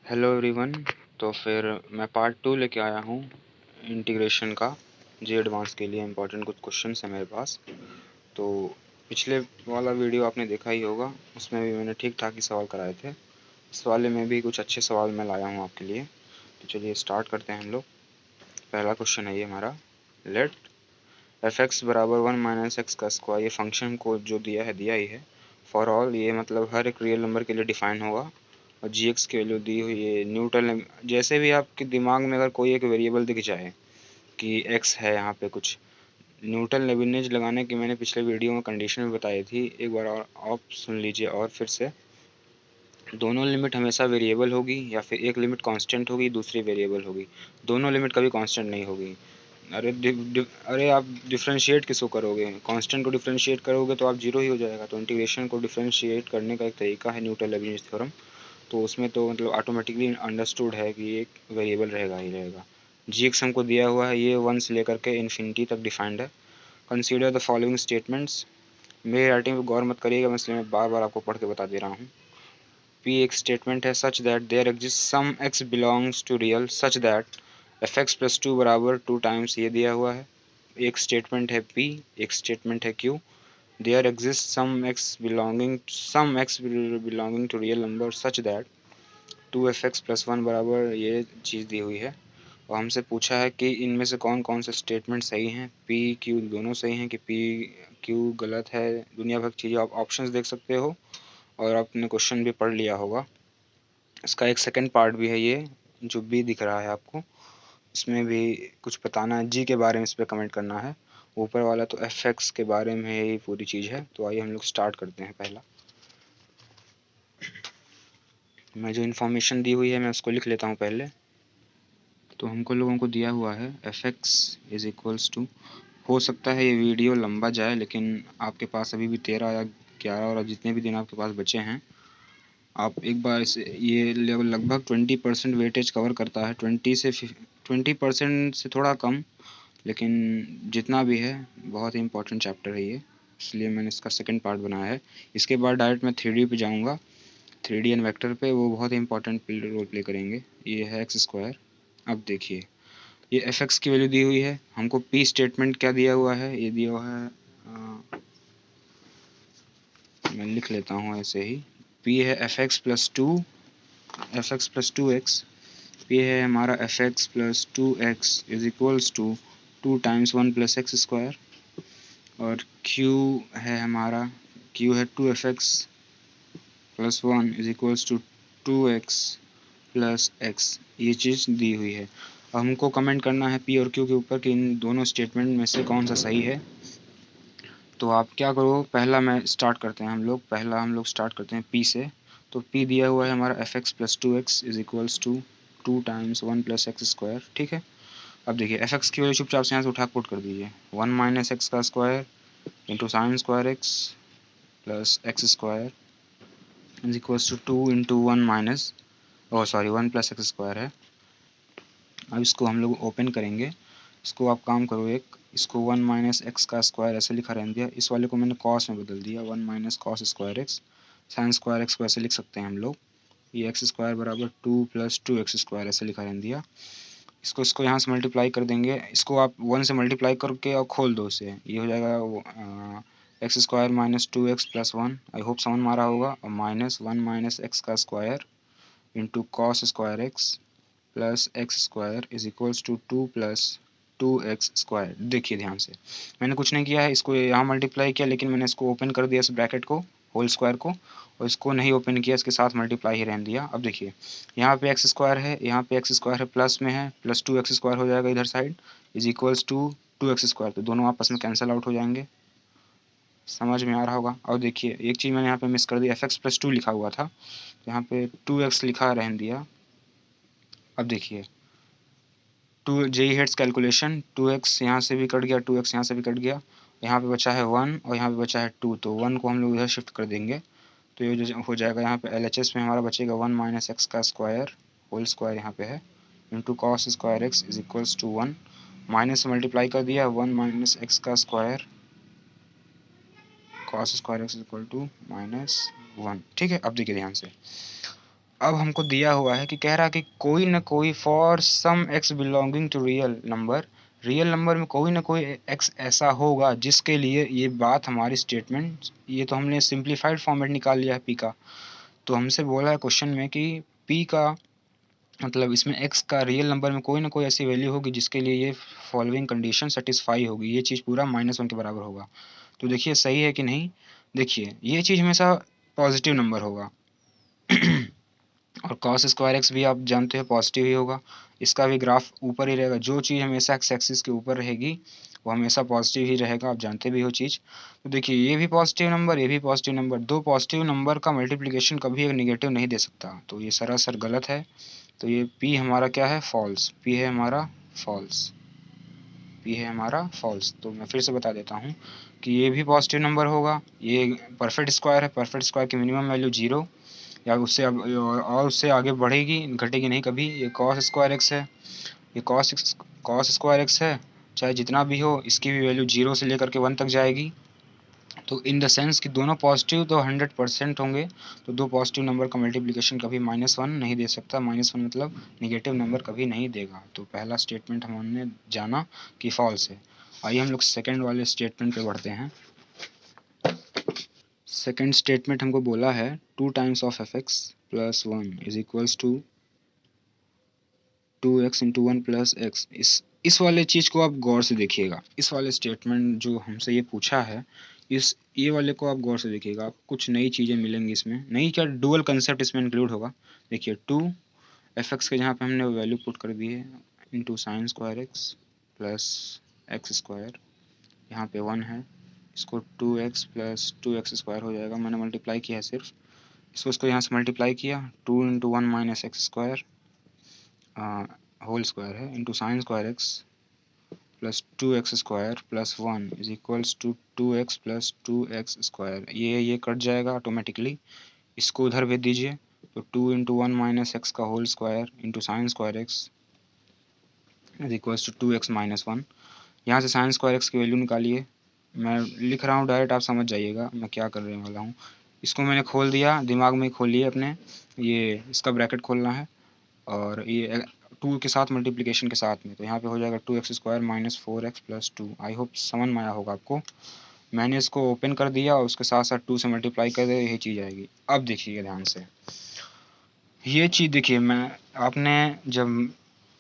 Hello everyone. तो फिर मैं पार्ट 2 लेके आया हूँ इंटीग्रेशन का। जी एडवांस के लिए इम्पोर्टेंट कुछ क्वेश्चंस हैं मेरे पास। तो पिछले वाला वीडियो आपने देखा ही होगा, उसमें भी मैंने ठीक ठाक ही सवाल कराए थे। इस वाले में भी कुछ अच्छे सवाल मैं लाया हूँ आपके लिए। तो चलिए स्टार्ट करते हैं हम लोग। पहला क्वेश्चन है ये हमारा, लेट एफ एक्स बराबर 1 माइनस एक्स का स्क्वायर। ये फंक्शन को जो दिया ही है। फॉर ऑल, ये मतलब हर एक रियल नंबर के लिए डिफाइन होगा। और जी एक्स की वैल्यू दी हुई है न्यूटन। जैसे भी आपके दिमाग में अगर कोई एक वेरिएबल दिख जाए कि एक्स है, यहाँ पे कुछ न्यूटन लेबनिज लगाने की मैंने पिछले वीडियो में कंडीशन भी बताई थी, एक बार और आप सुन लीजिए। और फिर से, दोनों लिमिट हमेशा वेरिएबल होगी या फिर एक लिमिट कांस्टेंट होगी, दूसरी वेरिएबल होगी। दोनों लिमिट कभी कांस्टेंट नहीं होगी। अरे आप डिफरेंशिएट किसको करोगे? कांस्टेंट को डिफरेंशिएट करोगे तो आप जीरो ही हो जाएगा। तो इंटीग्रेशन को डिफरेंशिएट करने का एक तरीका है न्यूटन लेबनिज थ्योरम। तो उसमें तो मतलब ऑटोमेटिकली अंडरस्टूड है कि एक वेरिएबल रहेगा ही रहेगा। जी एक्स हमको दिया हुआ है, ये 1 से लेकर के इन्फिनिटी तक डिफाइंड है। Consider the following statements. मेरी राइटिंग पर गौर मत करिएगा, इसलिए मैं बार बार आपको पढ़ के बता दे रहा हूँ। पी एक स्टेटमेंट है, such that there exist some x belongs to real such that f x plus two बराबर 2 टाइम्स, ये दिया हुआ है। एक स्टेटमेंट है पी, एक स्टेटमेंट है Q. There exist some x belonging to real number such that 2f(x + 1) बराबर, ये चीज़ दी हुई है। और हमसे पूछा है कि इनमें से कौन कौन से स्टेटमेंट सही हैं। पी क्यू दोनों सही हैं कि पी क्यू गलत है। दुनिया भर की चीज़ें आप ऑप्शंस देख सकते हो और आपने क्वेश्चन भी पढ़ लिया होगा। इसका एक सेकंड पार्ट भी है, ये जो बी दिख रहा है आपको, इसमें भी कुछ बताना है। जी के बारे में इस पर कमेंट करना है। ऊपर वाला तो एफ एक्स के बारे में ही पूरी चीज़ है। तो आइए हम लोग स्टार्ट करते हैं। पहला, मैं जो इन्फॉर्मेशन दी हुई है मैं उसको लिख लेता हूँ पहले। तो हमको लोगों को दिया हुआ है f x is equals to, हो सकता है ये वीडियो लंबा जाए, लेकिन आपके पास अभी भी 13 या 11 और जितने भी दिन आपके पास बचे हैं, आप एक बार इसे, ये लेवल लगभग 20% वेटेज कवर करता है। 20% से थोड़ा कम, लेकिन जितना भी है बहुत ही इंपॉर्टेंट चैप्टर है ये, इसलिए मैंने इसका सेकंड पार्ट बनाया है। इसके बाद डायरेक्ट मैं 3D पे जाऊँगा, 3D एंड वेक्टर पे, वो बहुत ही इंपॉर्टेंट रोल प्ले करेंगे। ये है एक्स स्क्वायर। अब देखिए, ये एफ एक्स की वैल्यू दी हुई है। हमको पी स्टेटमेंट क्या दिया हुआ है, ये दिया हुआ है, मैं लिख लेता हूँ ऐसे ही। पी है f x plus two x. P है हमारा f x plus 2x is equals to 2 times 1 plus x square. और क्यू है हमारा, क्यू है 2f(x + 1) is equals to 2x plus x. ये चीज़ दी हुई है। अब हमको कमेंट करना है पी और क्यू के ऊपर कि इन दोनों स्टेटमेंट में से कौन सा सही है। तो आप क्या करो, पहला मैं स्टार्ट करते हैं हम लोग, पहला हम लोग स्टार्ट करते हैं पी से। तो पी दिया हुआ है हमारा f x plus 2x is equals to 2 times 1 plus x square. ठीक है। अब देखिए, एफ एक्स की वैल्यू चुपचाप से यहाँ से उठा पुट कर दीजिए। 1 माइनस एक्स का square into sine square x plus x square is equals to 2 into 1 minus, oh sorry 1 plus x square है। अब इसको हम लोग ओपन करेंगे। इसको आप काम करो, एक इसको 1 माइनस एक्स का स्क्वायर ऐसे लिखा रहने दिया, इस वाले को मैंने कॉस में बदल दिया, 1 minus cos square x. Sign square x को ऐसे लिख सकते हैं हम लोग, ये एक्स स्क्वायर बराबर 2 प्लस 2x स्क्वायर ऐसे लिखा रहने दिया। इसको यहाँ से मल्टीप्लाई कर देंगे। इसको आप 1 से मल्टीप्लाई करके और खोल दो इसे, ये हो जाएगा x square minus 2x plus 1। I hope समझ में आ रहा होगा। और माइनस 1 माइनस एक्स का square into cos square x plus x square is equals to 2 plus 2x square. देखिए ध्यान से, मैंने कुछ नहीं किया है, इसको यहाँ मल्टीप्लाई किया, लेकिन मैंने इसको ओपन कर दिया इस ब्रैकेट को, होल स्क्वायर को, और इसको नहीं ओपन किया, इसके साथ मल्टीप्लाई ही रहने दिया। अब देखिए, यहाँ पे एक्स स्क्वायर है, यहाँ पे एक्स स्क्वायर है, प्लस में है, प्लस 2x स्क्वायर हो जाएगा इधर side, is equals to 2x square. तो दोनों आपस में कैंसिल आउट हो जाएंगे। समझ में आ रहा होगा। और देखिए, एक चीज़ मैंने यहाँ पे मिस कर दी, एफ एक्स प्लस 2 लिखा हुआ था, यहाँ पे 2x लिखा रहने दिया। अब देखिए, to JEE heads calculation, 2x यहाँ से भी कट गया, 2x यहाँ से भी कट गया, यहाँ पे बचा है 1 और यहाँ पे बचा है 2, तो 1 को हम लोग इधर शिफ्ट कर देंगे। तो ये जो हो जाएगा, यहाँ पे LHS में हमारा बचेगा 1 माइनस एक्स का स्क्वायर, होल स्क्वायर यहाँ पे है, into cos square x is equals to 1। Minus से मल्टीप्लाई कर दिया, 1 माइनस एक्स का square cos square x is equal to -1। ठीक है। अब देखिए ध्यान से, अब हमको दिया हुआ है कि कह रहा है कि कोई ना कोई for some x belonging to real number में कोई ना कोई एक्स ऐसा होगा जिसके लिए ये बात हमारी स्टेटमेंट, ये तो हमने सिंप्लीफाइड फॉर्मेट निकाल लिया है पी का। तो हमसे बोला है क्वेश्चन में कि पी का मतलब इसमें एक्स का रियल नंबर में कोई ना कोई ऐसी वैल्यू होगी जिसके लिए ये फॉलोइंग कंडीशन सेटिस्फाई होगी, ये चीज़ पूरा -1 के बराबर होगा। तो देखिए सही है कि नहीं। देखिए ये चीज़ हमेशा पॉजिटिव नंबर होगा और कॉस स्क्वायर एक्स भी आप जानते हो पॉजिटिव ही होगा, इसका भी ग्राफ ऊपर ही रहेगा। जो चीज़ हमेशा एक्स एक्सिस के ऊपर रहेगी वो हमेशा पॉजिटिव ही रहेगा, आप जानते भी हो चीज़। तो देखिए ये भी पॉजिटिव नंबर, ये भी पॉजिटिव नंबर, दो पॉजिटिव नंबर का मल्टीप्लिकेशन कभी एक निगेटिव नहीं दे सकता, तो ये सरासर गलत है। तो ये पी हमारा क्या है, फॉल्स। पी है हमारा फॉल्स, पी है हमारा फॉल्स। तो मैं फिर से बता देता हूँ कि ये भी पॉजिटिव नंबर होगा, ये परफेक्ट स्क्वायर है, परफेक्ट स्क्वायर की मिनिमम वैल्यू 0 या उससे अब और उससे आगे बढ़ेगी, घटेगी नहीं कभी। ये कॉस स्क्वायर एक्स है, ये कॉस स्क्वायर एक्स है, चाहे जितना भी हो इसकी भी वैल्यू 0 से लेकर के 1 तक जाएगी। तो इन द सेंस कि दोनों पॉजिटिव तो 100% होंगे, तो दो पॉजिटिव नंबर का मल्टीप्लिकेशन कभी -1 नहीं दे सकता। -1 मतलब निगेटिव नंबर कभी नहीं देगा। तो पहला स्टेटमेंट हमने जाना कि फॉल्स है। आइए हम लोग सेकेंड वाले स्टेटमेंट पे बढ़ते हैं। सेकेंड स्टेटमेंट हमको बोला है 2 times of f x plus 1 is equals to 2x into 1 plus x. इस वाले चीज़ को आप गौर से देखिएगा। इस वाले स्टेटमेंट जो हमसे ये पूछा है, ये वाले को आप गौर से देखिएगा, आप कुछ नई चीज़ें मिलेंगी इसमें। नई क्या, डुअल कंसेप्ट इसमें इंक्लूड होगा। देखिए 2 एफ एक्स के जहाँ पे हमने वैल्यू पुट कर दी है into sine square x plus x square, यहाँ पे 1 है, इसको 2x प्लस 2x स्क्वायर हो जाएगा, मैंने मल्टीप्लाई किया है सिर्फ इसको यहाँ से मल्टीप्लाई किया, 2 into 1 minus X square whole square है into sine square x plus 2x square plus 1 is equals to 2x plus 2x square. ये कट जाएगा ऑटोमेटिकली, इसको उधर भेज दीजिए। तो 2 इंटू 1 माइनस एक्स का whole square into sine square x is equals to 2x minus 1। यहाँ से साइन स्क्वायर एक्स की वैल्यू निकालिए। मैं लिख रहा हूँ डायरेक्ट, आप समझ जाइएगा मैं क्या करने वाला हूँ। इसको मैंने खोल दिया, दिमाग में खोल लिया अपने, ये इसका ब्रैकेट खोलना है और ये 2 के साथ मल्टीप्लिकेशन के साथ में, तो यहाँ पे हो जाएगा 2x square minus 4x plus 2। आई होप समझ में आया होगा आपको। मैंने इसको ओपन कर दिया और उसके साथ साथ 2 से मल्टीप्लाई कर दिया, यही चीज़ आएगी। अब देखिए ध्यान से, ये चीज़ देखिए, मैं आपने जब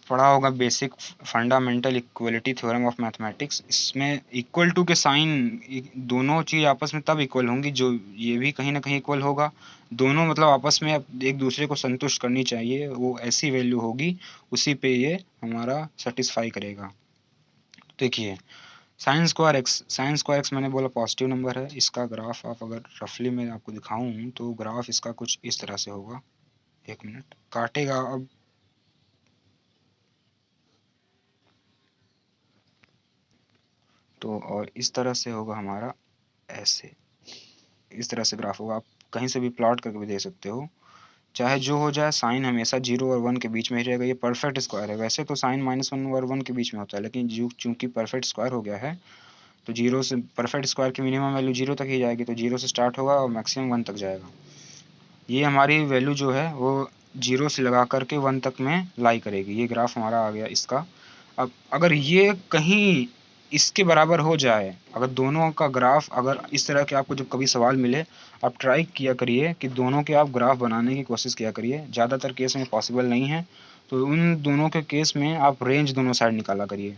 पढ़ा होगा basic fundamental equality theorem of mathematics, इसमें इक्वल टू के साइन दोनों चीज़ आपस में तब इक्वल होंगी, जो ये भी कहीं ना कहीं इक्वल होगा। दोनों मतलब आपस में एक दूसरे को संतुष्ट करनी चाहिए, वो ऐसी वैल्यू होगी, उसी पे ये हमारा सेटिस्फाई करेगा। देखिए साइन स्क्वायर एक्स मैंने बोला पॉजिटिव नंबर है, इसका ग्राफ आप अगर रफली मैं आपको दिखाऊं तो ग्राफ इसका कुछ इस तरह से होगा। एक मिनट काटेगा अब। तो और इस तरह से होगा हमारा, ऐसे इस तरह से ग्राफ होगा। आप कहीं से भी प्लॉट करके भी दे सकते हो, चाहे जो हो जाए, साइन हमेशा 0 और 1 के बीच में ही रहेगा। ये परफेक्ट स्क्वायर है, वैसे तो साइन -1 और 1 के बीच में होता है, लेकिन जो चूंकि परफेक्ट स्क्वायर हो गया है तो 0 से परफेक्ट स्क्वायर की मिनिमम वैल्यू 0 तक ही जाएगी, तो 0 से स्टार्ट होगा और मैक्सिमम 1 तक जाएगा। ये हमारी वैल्यू जो है वो 0 से लगा करके 1 तक में लाई करेगी। ये ग्राफ हमारा आ गया इसका। अब अगर ये कहीं इसके बराबर हो जाए, अगर दोनों का ग्राफ अगर इस तरह के आपको जब कभी सवाल मिले, आप ट्राई किया करिए कि दोनों के आप ग्राफ बनाने की कोशिश किया करिए। ज़्यादातर केस में पॉसिबल नहीं है, तो उन दोनों के केस में आप रेंज दोनों साइड निकाला करिए।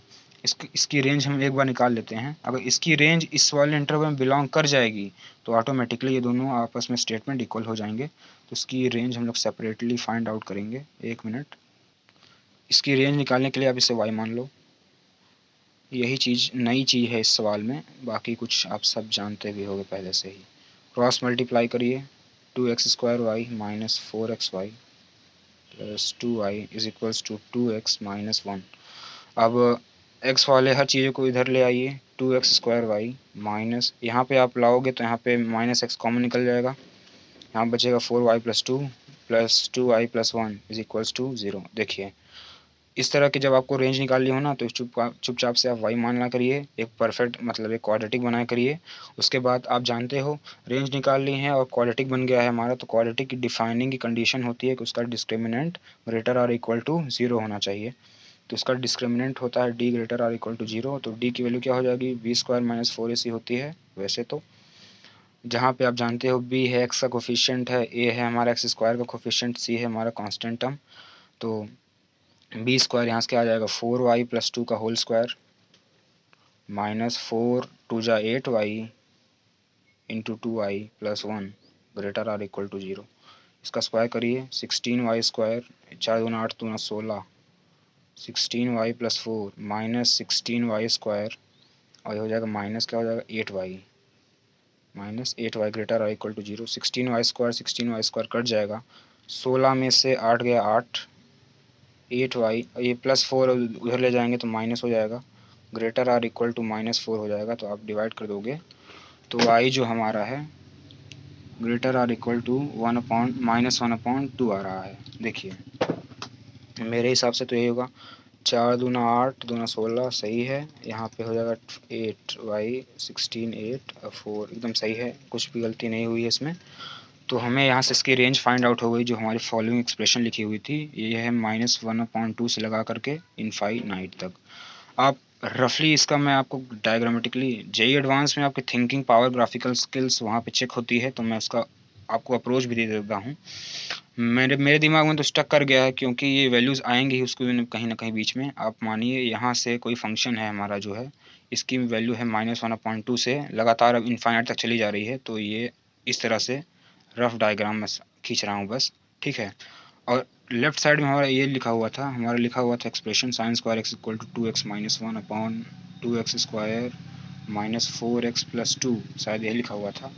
इसकी रेंज हम एक बार निकाल लेते हैं। अगर इसकी रेंज इस वाले इंटरवल में बिलोंग कर जाएगी तो ऑटोमेटिकली ये दोनों आपस में स्टेटमेंट इक्वल हो जाएंगे। तो इसकी रेंज हम लोग सेपरेटली फाइंड आउट करेंगे। एक मिनट, इसकी रेंज निकालने के लिए आप इसे y मान लो। यही चीज़ नई चीज़ है इस सवाल में, बाकी कुछ आप सब जानते भी होंगे पहले से ही। क्रॉस मल्टीप्लाई करिए, 2x square y minus 4x y plus 2y is equals to 2x minus 1। अब x वाले हर चीज़ों को इधर ले आइए, 2x स्क्वायर वाई माइनस, यहाँ पे आप लाओगे तो यहाँ पे माइनस x कॉमन निकल जाएगा, यहाँ बचेगा 4y plus 2 plus 2y plus 1 is equals to 0। देखिए इस तरह की जब आपको रेंज निकालनी हो ना तो चुपचाप से आप वाई मानना करिए, एक परफेक्ट मतलब एक क्वाड्रेटिक बनाया करिए। उसके बाद आप जानते हो रेंज निकाल ली है और क्वाड्रेटिक बन गया है हमारा, तो क्वाड्रेटिक की डिफाइनिंग की कंडीशन होती है कि उसका डिस्क्रिमिनेंट ग्रेटर और इक्वल टू 0 होना चाहिए। तो इसका डिस्क्रिमिनेंट होता है डी ग्रेटर और इक्वल टू 0, तो डी की वैल्यू क्या हो जाएगी, बी स्क्वायर माइनस 4ac होती है वैसे तो। जहाँ पे आप जानते हो बी है एक्स का कोफिशिएंट है, ए है हमारा एक्स स्क्वायर का कोफिशिएंट, सी है हमारा कांस्टेंट टर्म। तो बी स्क्वायर यहाँ से क्या आ जाएगा 4y प्लस 2 का होल स्क्वायर माइनस 4 टू जा 8y into 2y plus 1 greater or equal to 0। इसका स्क्वायर करिए 16y स्क्वायर, 4 दूना 8 दूना 16, 16y plus 4 minus 16y square और ये हो जाएगा माइनस क्या हो जाएगा 8y, minus 8y greater or equal to 0। 16y square कट जाएगा, 16 में से 8 गया 8, 8y ये प्लस 4 उधर ले जाएंगे तो माइनस हो जाएगा, ग्रेटर आर इक्वल टू -4 हो जाएगा। तो आप डिवाइड कर दोगे तो y जो हमारा है ग्रेटर आर इक्वल टू -1/2 आ रहा है। देखिए मेरे हिसाब से तो यही होगा, 4 दूना 8 दूना 16 सही है, यहाँ पे हो जाएगा 8y 16 8 और 4 एकदम सही है, कुछ भी गलती नहीं हुई है इसमें। तो हमें यहाँ से इसकी रेंज फाइंड आउट हो गई जो हमारी फॉलोइंग एक्सप्रेशन लिखी हुई थी, ये है -1/2 से लगा करके इनफाइनाइट तक। आप रफली इसका मैं आपको डायग्रामेटिकली जेई एडवांस में आपकी थिंकिंग पावर ग्राफिकल स्किल्स वहाँ पे चेक होती है, तो मैं उसका आपको अप्रोच भी दे देता हूँ। मेरे दिमाग में तो स्टक कर गया है क्योंकि ये वैल्यूज़ आएंगी ही उसको कहीं ना कहीं बीच में। आप मानिए यहाँ से कोई फंक्शन है हमारा जो है, इसकी वैल्यू है -1/2 से लगातार अब इनफाइनाइट तक चली जा रही है, तो ये इस तरह से रफ डायग्राम में खींच रहा हूँ बस, ठीक है। और लेफ्ट साइड में हमारा ये लिखा हुआ था, हमारा लिखा हुआ था expression sine square x equal to 2x minus 1/2x square minus 4x plus 2, शायद यही लिखा हुआ था,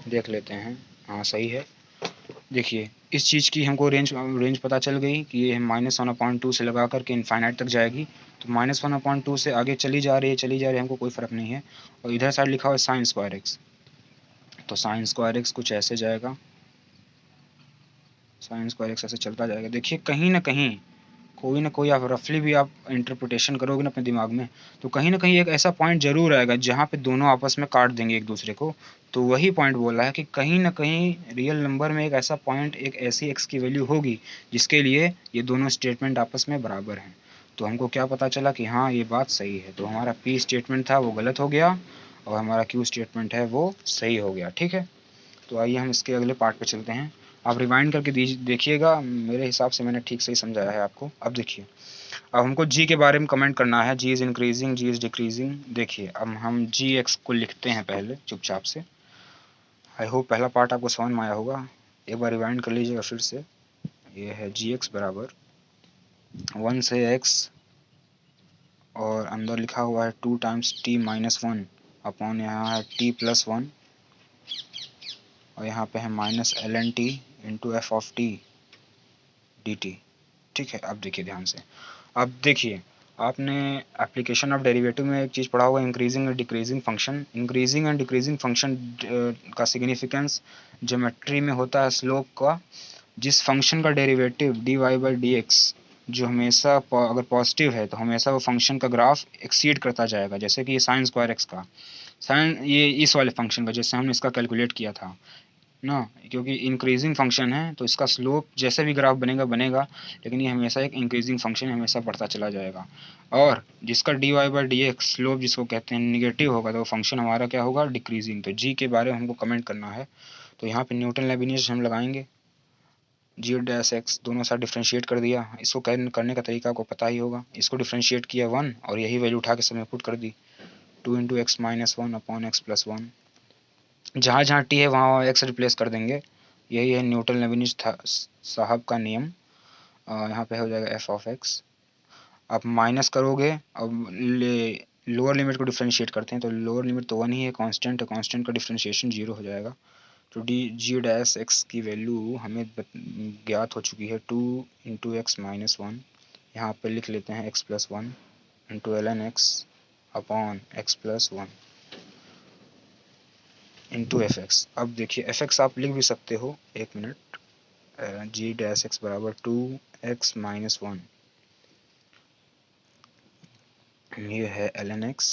देख लेते हैं। हाँ सही है। देखिए इस चीज़ की हमको रेंज पता चल गई कि ये -1/2 से लगा करके इनफाइनाइट तक जाएगी, तो -1/2 से आगे चली जा रही है हमको कोई फ़र्क नहीं है। और इधर साइड लिखा हुआ है साइन स्क्वायर एक्स, तो साइन स्क्वायर एक्स कुछ ऐसे जाएगा, साइन स्क्वायर एक्स ऐसे चलता जाएगा। देखिए कहीं ना कहीं कोई ना कोई आप रफली भी आप इंटरप्रिटेशन करोगे ना अपने दिमाग में, तो कहीं ना कहीं एक ऐसा पॉइंट जरूर आएगा जहाँ पे दोनों आपस में काट देंगे एक दूसरे को। तो वही पॉइंट बोला है कि कहीं ना कहीं रियल नंबर में एक ऐसा पॉइंट, एक ऐसी एक्स की वैल्यू होगी जिसके लिए ये दोनों स्टेटमेंट आपस में बराबर हैं। तो हमको क्या पता चला कि हाँ ये बात सही है, तो हमारा पी स्टेटमेंट था वो गलत हो गया और हमारा क्यू स्टेटमेंट है वो सही हो गया, ठीक है। तो आइए हम इसके अगले पार्ट पे चलते हैं। आप रिवाइंड करके देखिएगा, मेरे हिसाब से मैंने ठीक से ही समझाया है आपको। अब देखिए, अब हमको जी के बारे में कमेंट करना है, G is increasing, G is decreasing. देखिए अब हम जी एक्स को लिखते हैं पहले चुपचाप से। आई होप पहला पार्ट आपको समझ में आया होगा, एक बार रिवाइंड कर लीजिएगा फिर से। ये है जी एक्स बराबर 1 से एक्स और अंदर लिखा हुआ है 2 टाइम्स टी माइनस 1 अपॉन यहाँ है टी प्लस 1 और यहाँ पे है minus l n t into f of t d t, ठीक है। अब देखिए ध्यान से, अब देखिए आपने एप्लीकेशन ऑफ डेरिवेटिव में एक चीज़ पढ़ा होगा, increasing and decreasing function. Increasing and decreasing function का सिग्निफिकेंस ज्योमेट्री में होता है स्लोप का। जिस फंक्शन का derivative d y by d x जो हमेशा अगर पॉजिटिव है तो हमेशा वो फंक्शन का ग्राफ एक्सीड करता जाएगा, जैसे कि ये साइन स्क्वायर एक्स का साइन, ये इस वाले फंक्शन का जैसे हमने इसका कैलकुलेट किया था ना, क्योंकि इंक्रीजिंग फंक्शन है तो इसका स्लोप जैसे भी ग्राफ बनेगा बनेगा, लेकिन ये हमेशा एक इंक्रीजिंग फंक्शन हमेशा बढ़ता चला जाएगा। और जिसका d y by d x slope जिसको कहते हैं निगेटिव होगा तो वो फंक्शन हमारा क्या होगा, डिक्रीजिंग। तो जी के बारे में हमको कमेंट करना है, तो यहाँ पे न्यूटन लेबनिज़ हम लगाएंगे। जी डैश एक्स दोनों साइड डिफ्रेंशिएट कर दिया, इसको करने का तरीका आपको पता ही होगा। इसको डिफ्रेंशिएट किया 1 और यही वैल्यू उठा के समय पुट कर दी 2 into x minus 1 upon x plus 1। जहाँ जहाँ टी है वहाँ एक्स रिप्लेस कर देंगे, यही है न्यूटन लेबनिज़ साहब का नियम। यहाँ पे हो जाएगा एफ ऑफ एक्स। आप माइनस करोगे, अब लोअर लिमिट को डिफ्रेंशिएट करते हैं तो लोअर लिमिट तो 1 ही है, कांस्टेंट है, कांस्टेंट का डिफ्रेंशिएशन 0 हो जाएगा। तो डी जी डैश एक्स की वैल्यू हमें ज्ञात हो चुकी है 2 इंटू एक्स माइनस 1, यहाँ पे लिख लेते हैं x plus 1 into l n x upon x plus 1 into F x. अब देखिए एफ एक्स आप लिख भी सकते हो, एक मिनट, जी डैश एक्स बराबर 2x माइनस 1 ये है ln x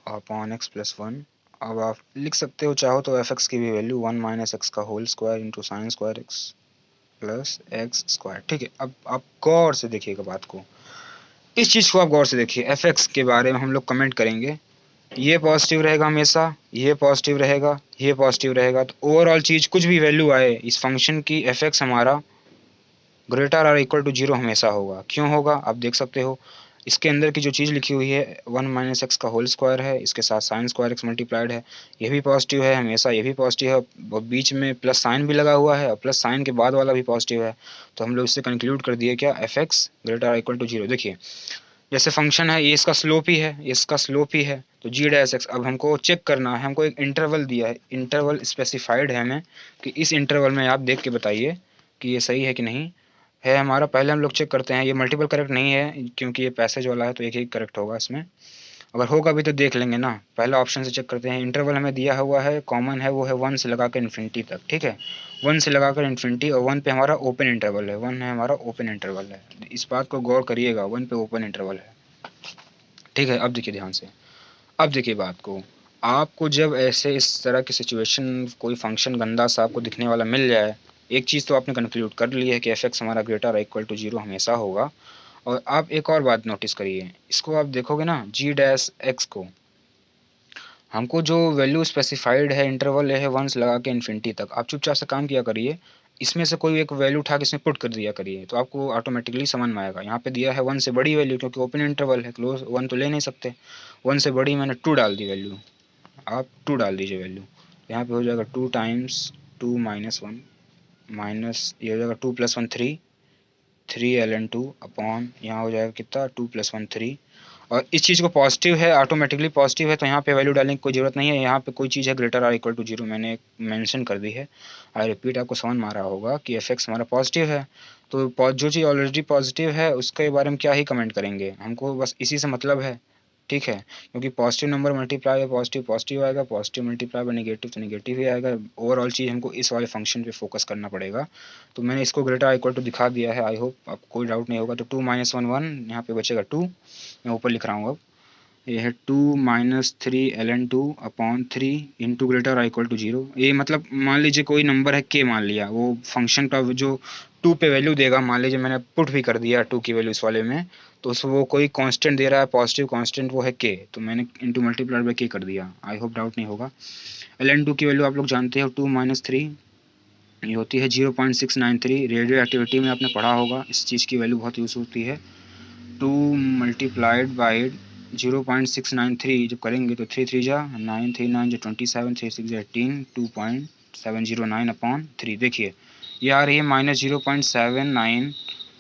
upon x plus 1। अब आप लिख सकते हो चाहो तो एफ एक्स की भी वैल्यू 1 माइनस एक्स का whole square into sine square x plus x square. ठीक है, अब आप गौर से देखिएगा बात को, इस चीज़ को आप गौर से देखिए। एफ एक्स के बारे में हम लोग कमेंट करेंगे, ये पॉजिटिव रहेगा हमेशा, ये पॉजिटिव रहेगा, ये पॉजिटिव रहेगा, तो ओवरऑल चीज़ कुछ भी वैल्यू आए इस फंक्शन की, एफ एक्स हमारा ग्रेटर और इक्वल टू जीरो हमेशा होगा। क्यों होगा आप देख सकते हो, इसके अंदर की जो चीज़ लिखी हुई है 1 माइनस एक्स का होल स्क्वायर है, इसके साथ साइन स्क्वायर एक्स मल्टीप्लाइड है, ये भी पॉजिटिव है हमेशा, ये भी पॉजिटिव है, और बीच में प्लस साइन भी लगा हुआ है और प्लस साइन के बाद वाला भी पॉजिटिव है। तो हम लोग इससे कंक्लूड कर दिए क्या, एफ एक्स ग्रेटर और इक्वल टू जीरो। देखिए जैसे फंक्शन है, ये इसका स्लोप ही है, इसका स्लोप ही है, तो जी डैश एक्स। अब हमको चेक करना है, हमको एक इंटरवल दिया है, इंटरवल स्पेसिफाइड है हमें कि इस इंटरवल में आप देख के बताइए कि ये सही है कि नहीं है हमारा। पहले हम लोग चेक करते हैं, ये मल्टीपल करेक्ट नहीं है क्योंकि ये पैसेज वाला है, तो एक ही करेक्ट होगा इसमें, अगर होगा भी तो देख लेंगे ना। पहला ऑप्शन से चेक करते हैं, इंटरवल हमें दिया हुआ है, कॉमन है, वो है 1 से लगाकर इन्फिनिटी तक। ठीक है, 1 से लगाकर इन्फिनिटी, और 1 पे हमारा ओपन इंटरवल है, 1 है हमारा ओपन इंटरवल है, इस बात को गौर करिएगा, 1 पे ओपन इंटरवल है। ठीक है, अब देखिए ध्यान से, अब देखिए बात को, आपको जब ऐसे इस तरह की सिचुएशन, कोई फंक्शन गंदा सा आपको दिखने वाला मिल जाए, एक चीज़ तो आपने कंक्लूड कर ली है कि एफ एक्स हमारा ग्रेटर और इक्वल टू जीरो हमेशा होगा। और आप एक और बात नोटिस करिए, इसको आप देखोगे ना जी डैश एक्स को, हमको जो वैल्यू स्पेसिफाइड है इंटरवल है 1 से लगा के इन्फिनिटी तक, आप चुपचाप से काम किया करिए, इसमें से कोई एक वैल्यू उठा के इसमें पुट कर दिया करिए, तो आपको ऑटोमेटिकली समझ में आएगा। यहाँ पे दिया है 1 से बड़ी वैल्यू, क्योंकि ओपन इंटरवल है, क्लोज 1 तो ले नहीं सकते, 1 से बड़ी मैंने 2 डाल दी वैल्यू, आप 2 डाल दीजिए वैल्यू, यहाँ पे हो जाएगा 2 टाइम्स 2 माइनस 1 माइनस, ये हो जाएगा 2 प्लस 1 3, 3 ln 2 अपॉन, यहाँ हो जाएगा कितना 2 प्लस 1 3। और इस चीज़ को पॉजिटिव है, ऑटोमेटिकली पॉजिटिव है, तो यहाँ पे वैल्यू डालने की कोई ज़रूरत नहीं है, यहाँ पे कोई चीज़ है ग्रेटर और इक्वल टू जीरो, मैंने मेंशन कर दी है। आई रिपीट, आपको समझ में आ रहा होगा कि एफ एक्स हमारा पॉजिटिव है, तो जो चीज़ ऑलरेडी पॉजिटिव है उसके बारे में क्या ही कमेंट करेंगे, हमको बस इसी से मतलब है। ठीक है, क्योंकि पॉजिटिव नंबर मल्टीप्लाई है पॉजिटिव, पॉजिटिव आएगा, पॉजिटिव मल्टीप्लाई बाय नेगेटिव तो नेगेटिव ही आएगा। ओवरऑल चीज़ हमको इस वाले फंक्शन पे फोकस करना पड़ेगा, तो मैंने इसको ग्रेटर इक्वल टू दिखा दिया है, आई होप आपको कोई डाउट नहीं होगा। तो 2 माइनस 1 1, यहाँ पे बचेगा 2, मैं ऊपर लिख रहा हूँ अब, ये है 2 minus 3 ln 2 upon 3 into greater equal to zero. ये मतलब मान लीजिए कोई नंबर है k, मान लिया वो फंक्शन का जो 2 पे वैल्यू देगा, मान लीजिए मैंने पुट भी कर दिया 2 की वैल्यू इस वाले में, तो उस वो कोई कांस्टेंट दे रहा है, पॉजिटिव कांस्टेंट, वो है k, तो मैंने इंटू मल्टीप्लाइड बाई k कर दिया। आई होप डाउट नहीं होगा। ln 2 की वैल्यू आप लोग जानते हो 2 माइनस 3, ये होती है 0.693, रेडियो एक्टिविटी में आपने पढ़ा होगा, इस चीज़ की वैल्यू बहुत यूज़ होती है। 2 मल्टीप्लाइड बाई 0.693 जब करेंगे तो 3 3 जा 9, 3 9 जो 27, 3 6 जा 18, 2.709 अपॉन 3। देखिए ये आ रही है -0.79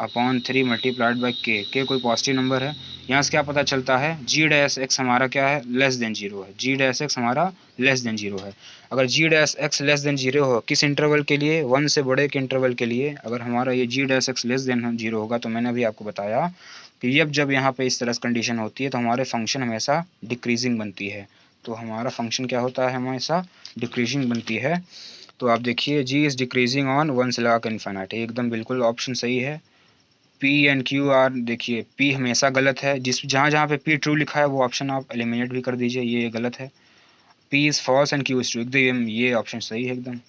अपॉन 3 मल्टीप्लाइड बाई के कोई पॉजिटिव नंबर है। यहाँ से क्या पता चलता है, जी डैश एक्स हमारा क्या है, लेस देन जीरो है, जी डैश एक्स हमारा लेस देन जीरो है। अगर G dash x less than zero हो, किस इंटरवल के लिए, 1 से बड़े के इंटरवल के लिए, अगर हमारा ये G dash x less than zero होगा, तो मैंने अभी आपको बताया कि जब यहाँ पे इस तरह से कंडीशन होती है तो हमारे फंक्शन हमेशा डिक्रीजिंग बनती है, तो हमारा फंक्शन क्या होता है, हमेशा डिक्रीजिंग बनती है। तो आप देखिए जी इज़ डिक्रीजिंग ऑन 1 से लगा कर इन्फिनिट, एकदम बिल्कुल ऑप्शन सही है। पी एंड क्यू आर, देखिए पी हमेशा गलत है, जिस जहाँ जहाँ पे पी ट्रू लिखा है वो ऑप्शन आप एलिमिनेट भी कर दीजिए, ये गलत है। P is false and Q is true, एकदम ये ऑप्शन सही है एकदम।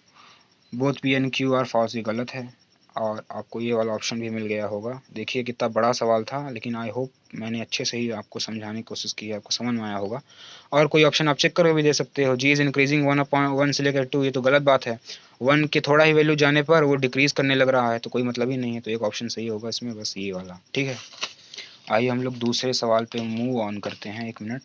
Both P and Q are false, ये गलत है। और आपको ये वाला ऑप्शन भी मिल गया होगा। देखिए कितना बड़ा सवाल था, लेकिन आई होप मैंने अच्छे से ही आपको समझाने की कोशिश की है, आपको समझ में आया होगा। और कोई ऑप्शन आप चेक करके भी दे सकते हो, जी इज़ इंक्रीजिंग 1 से लेकर 2, ये तो गलत बात है, 1 के थोड़ा ही वैल्यू जाने पर वो डिक्रीज करने लग रहा है, तो कोई मतलब ही नहीं है, तो एक ऑप्शन सही होगा इसमें, बस ये वाला। ठीक है, आइए हम लोग दूसरे सवाल पे मूव ऑन करते हैं। 1 मिनट,